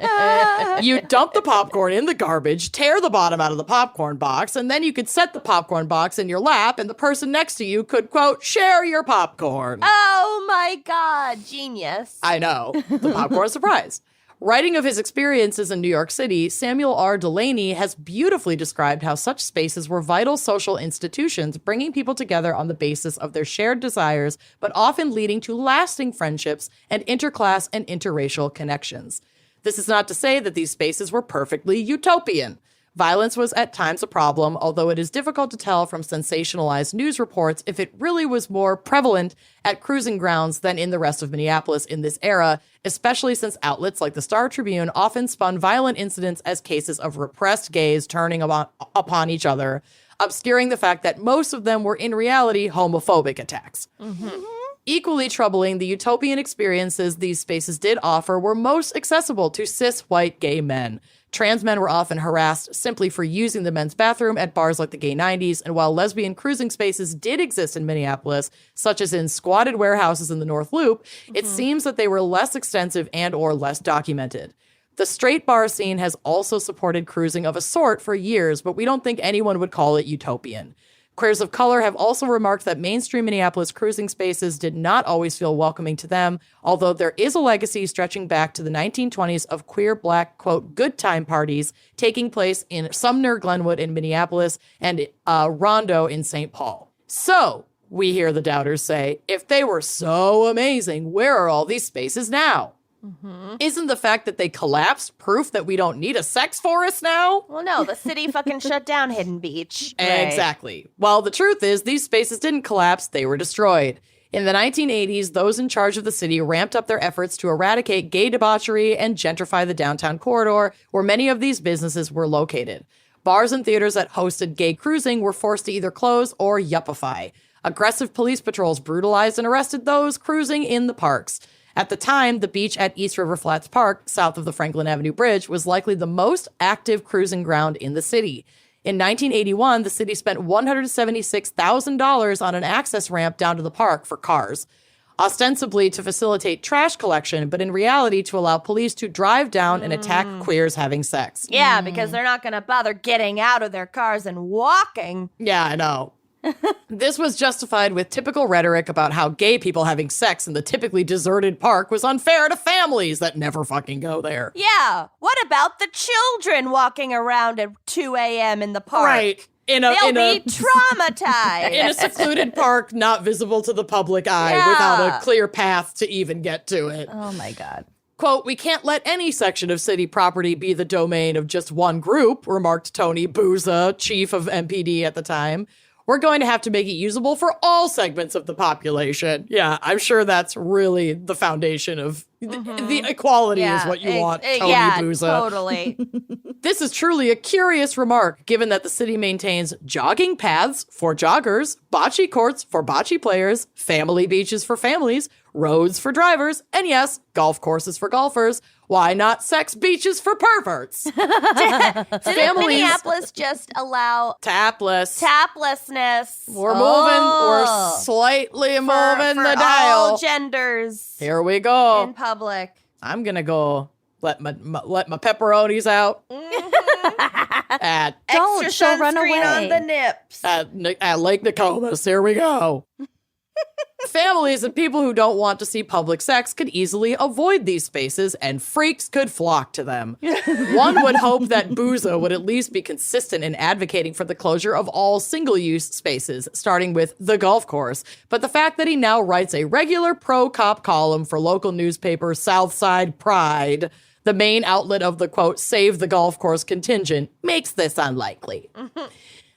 You dump the popcorn in the garbage, tear the bottom out of the popcorn box, and then you could set the popcorn box in your lap, and the person next to you could, quote, share your popcorn. Oh my God, genius. I know, the popcorn surprise. Writing of his experiences in New York City, Samuel R. Delaney has beautifully described how such spaces were vital social institutions, bringing people together on the basis of their shared desires, but often leading to lasting friendships and interclass and interracial connections. This is not to say that these spaces were perfectly utopian. Violence was at times a problem, although it is difficult to tell from sensationalized news reports if it really was more prevalent at cruising grounds than in the rest of Minneapolis in this era, especially since outlets like the Star Tribune often spun violent incidents as cases of repressed gays turning upon each other, obscuring the fact that most of them were in reality homophobic attacks. Equally troubling, the utopian experiences these spaces did offer were most accessible to cis white gay men. Trans men were often harassed simply for using the men's bathroom at bars like the Gay 90s, and while lesbian cruising spaces did exist in Minneapolis, such as in squatted warehouses in the North Loop, it seems that they were less extensive and or less documented. The straight bar scene has also supported cruising of a sort for years, but we don't think anyone would call it utopian. Queers of color have also remarked that mainstream Minneapolis cruising spaces did not always feel welcoming to them, although there is a legacy stretching back to the 1920s of queer black, quote, good time parties taking place in Sumner Glenwood in Minneapolis and Rondo in St. Paul. So, we hear the doubters say, if they were so amazing, where are all these spaces now? Isn't the fact that they collapsed proof that we don't need a sex forest now? Well, no, the city fucking shut down Hidden Beach. Exactly. Well, the truth is, these spaces didn't collapse, they were destroyed. In the 1980s, those in charge of the city ramped up their efforts to eradicate gay debauchery and gentrify the downtown corridor, where many of these businesses were located. Bars and theaters that hosted gay cruising were forced to either close or yuppify. Aggressive police patrols brutalized and arrested those cruising in the parks. At the time, the beach at East River Flats Park, south of the Franklin Avenue Bridge, was likely the most active cruising ground in the city. In 1981, the city spent $176,000 on an access ramp down to the park for cars. ostensibly to facilitate trash collection, but in reality to allow police to drive down and attack queers having sex. Yeah, because they're not going to bother getting out of their cars and walking. Yeah, I know. This was justified with typical rhetoric about how gay people having sex in the typically deserted park was unfair to families that never fucking go there. Yeah, what about the children walking around at 2 a.m. in the park? Right. They'll be traumatized. In a secluded park, not visible to the public eye, without a clear path to even get to it. Oh my God. Quote, we can't let any section of city property be the domain of just one group, remarked Tony Bouza, chief of MPD at the time. We're going to have to make it usable for all segments of the population. Yeah, I'm sure that's really the foundation of the equality is what you want, Tony Bouza. Totally. This is truly a curious remark, given that the city maintains jogging paths for joggers, bocce courts for bocce players, family beaches for families, roads for drivers, and yes, golf courses for golfers. Why not sex beaches for perverts? Didn't Minneapolis just allow taplessness? We're slightly moving for the dial. all genders Here we go. in public. I'm gonna go let my pepperonis out. Don't, Extra she'll run sunscreen away. on the nips. At Lake Nokomis. Here we go. Families and people who don't want to see public sex could easily avoid these spaces, and freaks could flock to them. One would hope that Bouza would at least be consistent in advocating for the closure of all single-use spaces, starting with the golf course. But the fact that he now writes a regular pro-cop column for local newspaper Southside Pride, the main outlet of the, quote, save the golf course contingent, makes this unlikely.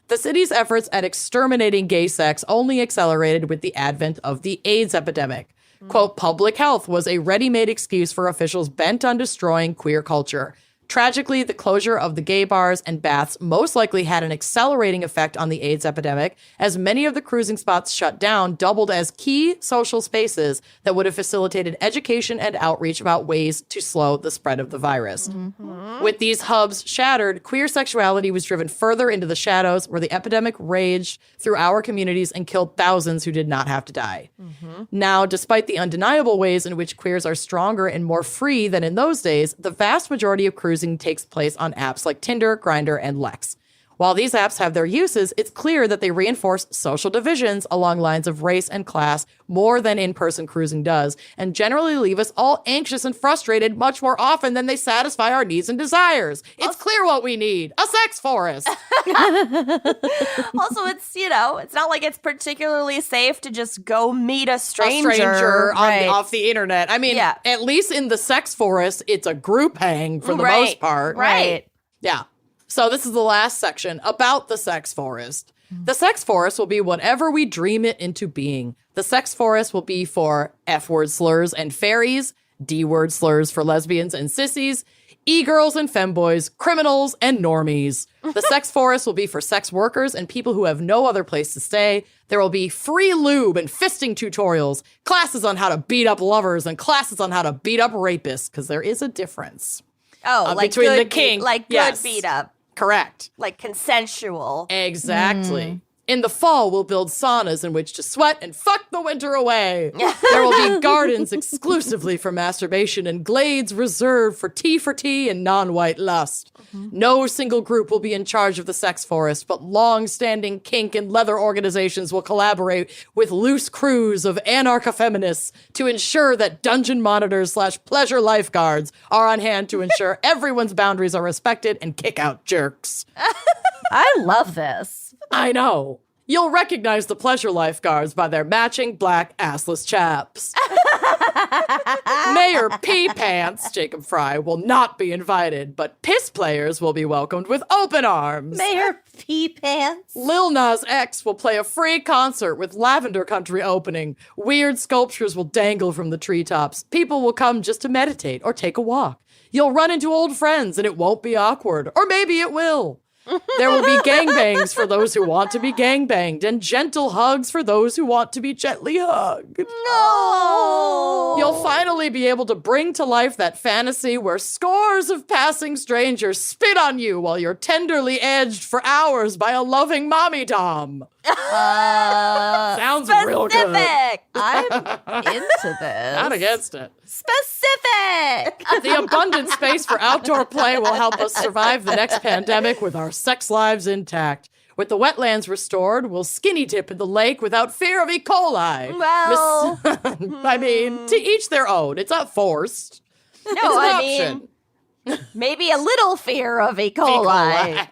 The city's efforts at exterminating gay sex only accelerated with the advent of the AIDS epidemic. Quote, public health was a ready-made excuse for officials bent on destroying queer culture. Tragically, the closure of the gay bars and baths most likely had an accelerating effect on the AIDS epidemic, as many of the cruising spots shut down doubled as key social spaces that would have facilitated education and outreach about ways to slow the spread of the virus. With these hubs shattered, queer sexuality was driven further into the shadows, where the epidemic raged through our communities and killed thousands who did not have to die. Now, despite the undeniable ways in which queers are stronger and more free than in those days, the vast majority of cruising takes place on apps like Tinder, Grindr, and Lex. While these apps have their uses, it's clear that they reinforce social divisions along lines of race and class more than in-person cruising does, and generally leave us all anxious and frustrated much more often than they satisfy our needs and desires. It's clear what we need. A sex forest. Also, it's not like it's particularly safe to just go meet a stranger, off the internet. I mean, at least in the sex forest, it's a group hang for the most part. Right. Yeah. So this is the last section about the sex forest. The sex forest will be whatever we dream it into being. The sex forest will be for F-word slurs and fairies, D-word slurs for lesbians and sissies, e-girls and femboys, criminals and normies. The sex forest will be for sex workers and people who have no other place to stay. There will be free lube and fisting tutorials, classes on how to beat up lovers, and classes on how to beat up rapists, because there is a difference. Oh, like between good the king, good beat up. Correct. Like consensual. Exactly. In the fall, we'll build saunas in which to sweat and fuck the winter away. There will be gardens exclusively for masturbation and glades reserved for tea and non-white lust. No single group will be in charge of the sex forest, but long-standing kink and leather organizations will collaborate with loose crews of anarcho-feminists to ensure that dungeon monitors / pleasure lifeguards are on hand to ensure everyone's boundaries are respected and kick out jerks. I love this. I know. You'll recognize the pleasure lifeguards by their matching black assless chaps. Mayor Pee Pants, Jacob Fry, will not be invited, but piss players will be welcomed with open arms. Mayor Pee Pants. Lil Nas X will play a free concert with Lavender Country opening. Weird sculptures will dangle from the treetops. People will come just to meditate or take a walk. You'll run into old friends and it won't be awkward. Or maybe it will. There will be gangbangs for those who want to be gangbanged, and gentle hugs for those who want to be gently hugged. No! You'll finally be able to bring to life that fantasy where scores of passing strangers spit on you while you're tenderly edged for hours by a loving mommy dom. Sounds real good. Specific. I'm into this. Not against it. Specific. The abundant space for outdoor play will help us survive the next pandemic with our sex lives intact. With the wetlands restored, we'll skinny dip in the lake without fear of E. coli. Well, I mean, to each their own. It's not forced. no, It's an I option. mean, maybe a little fear of E. coli.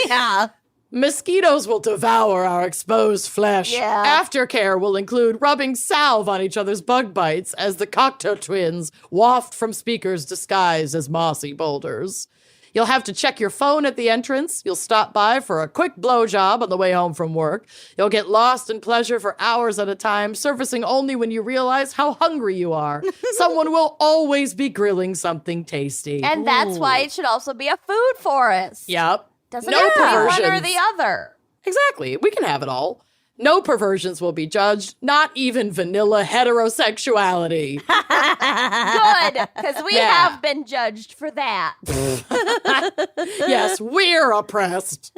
Yeah. Mosquitoes will devour our exposed flesh. Yeah. Aftercare will include rubbing salve on each other's bug bites as the Cocteau twins waft from speakers disguised as mossy boulders. You'll have to check your phone at the entrance. You'll stop by for a quick blowjob on the way home from work. You'll get lost in pleasure for hours at a time, surfacing only when you realize how hungry you are. Someone will always be grilling something tasty. And that's why it should also be a food forest. Yep. Doesn't No have to be one or perversions. the other. Exactly. We can have it all. No perversions will be judged, not even vanilla heterosexuality. Good, because we Yeah. have been judged for that. Yes, we're oppressed.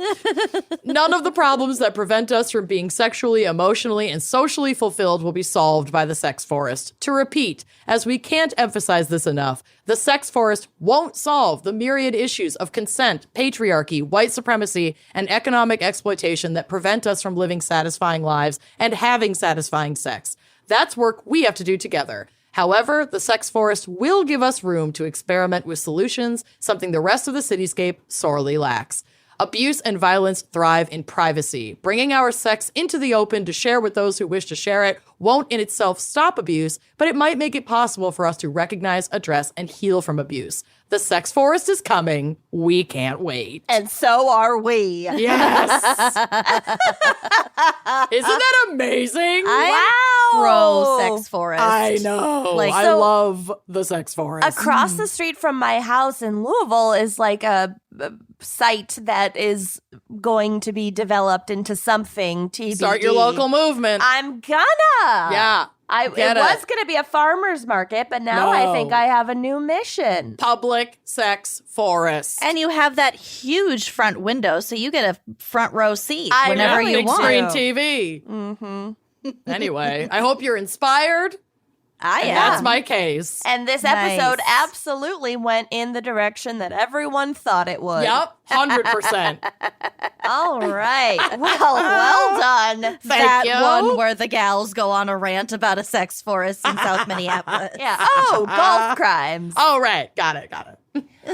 None of the problems that prevent us from being sexually, emotionally, and socially fulfilled will be solved by the sex forest. To repeat, as we can't emphasize this enough, the sex forest won't solve the myriad issues of consent, patriarchy, white supremacy, and economic exploitation that prevent us from living satisfying lives and having satisfying sex. That's work we have to do together. However, the sex forest will give us room to experiment with solutions, something the rest of the cityscape sorely lacks. Abuse and violence thrive in privacy. Bringing our sex into the open to share with those who wish to share it won't in itself stop abuse, but it might make it possible for us to recognize, address, and heal from abuse. The sex forest is coming. We can't wait. And so are we. Yes. Isn't that amazing? Pro sex forest. I know. Like, I so- love the sex forest. Across the street from my house in Louisville is like a site that is going to be developed into something TBD. Start your local movement. I'm gonna. Yeah. It Get it. was going to be a farmer's market, but now I No. think I have a new mission. Public sex forest. And you have that huge front window, so you get a front row seat I whenever know, you big want. screen TV. Mm-hmm. Anyway, I hope you're inspired. I And am. that's my case. And this Nice. episode absolutely went in the direction that everyone thought it would. Yep, 100%. All right. Well done. Thank that you. one where the gals go on a rant about a sex forest in South Minneapolis. Yeah. Oh, golf crimes. All right, got it. All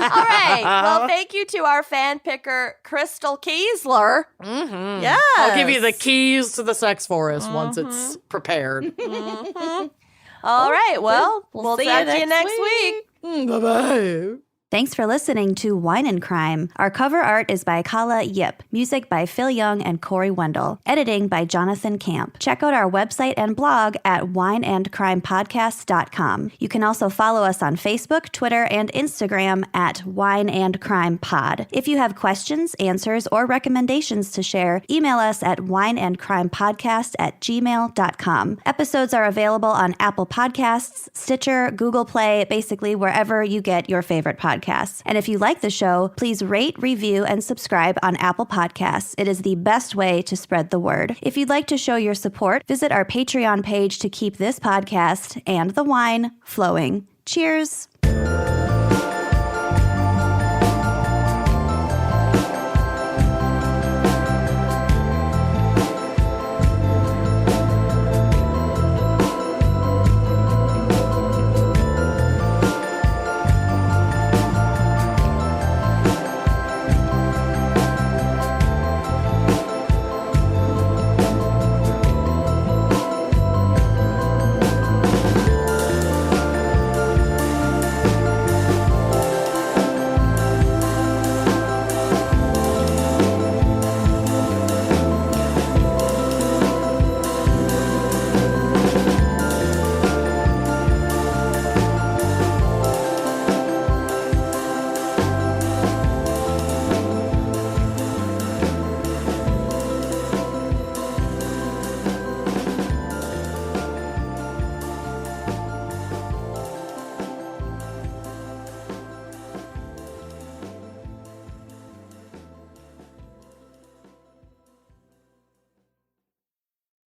right. Well, thank you to our fan picker, Crystal Kiesler. Mm-hmm. Yes. I'll give you the keys to the sex forest once it's prepared. All right. Well, we'll see you talk to you next next week. Bye-bye. Thanks for listening to Wine and Crime. Our cover art is by Kala Yip, music by Phil Young and Corey Wendell, editing by Jonathan Camp. Check out our website and blog at wineandcrimepodcast.com. You can also follow us on Facebook, Twitter, and Instagram at Wine and Crime Pod. If you have questions, answers, or recommendations to share, email us at wineandcrimepodcast@gmail.com. Episodes are available on Apple Podcasts, Stitcher, Google Play, basically wherever you get your favorite podcasts. And if you like the show, please rate, review, and subscribe on Apple Podcasts. It is the best way to spread the word. If you'd like to show your support, visit our Patreon page to keep this podcast and the wine flowing. Cheers!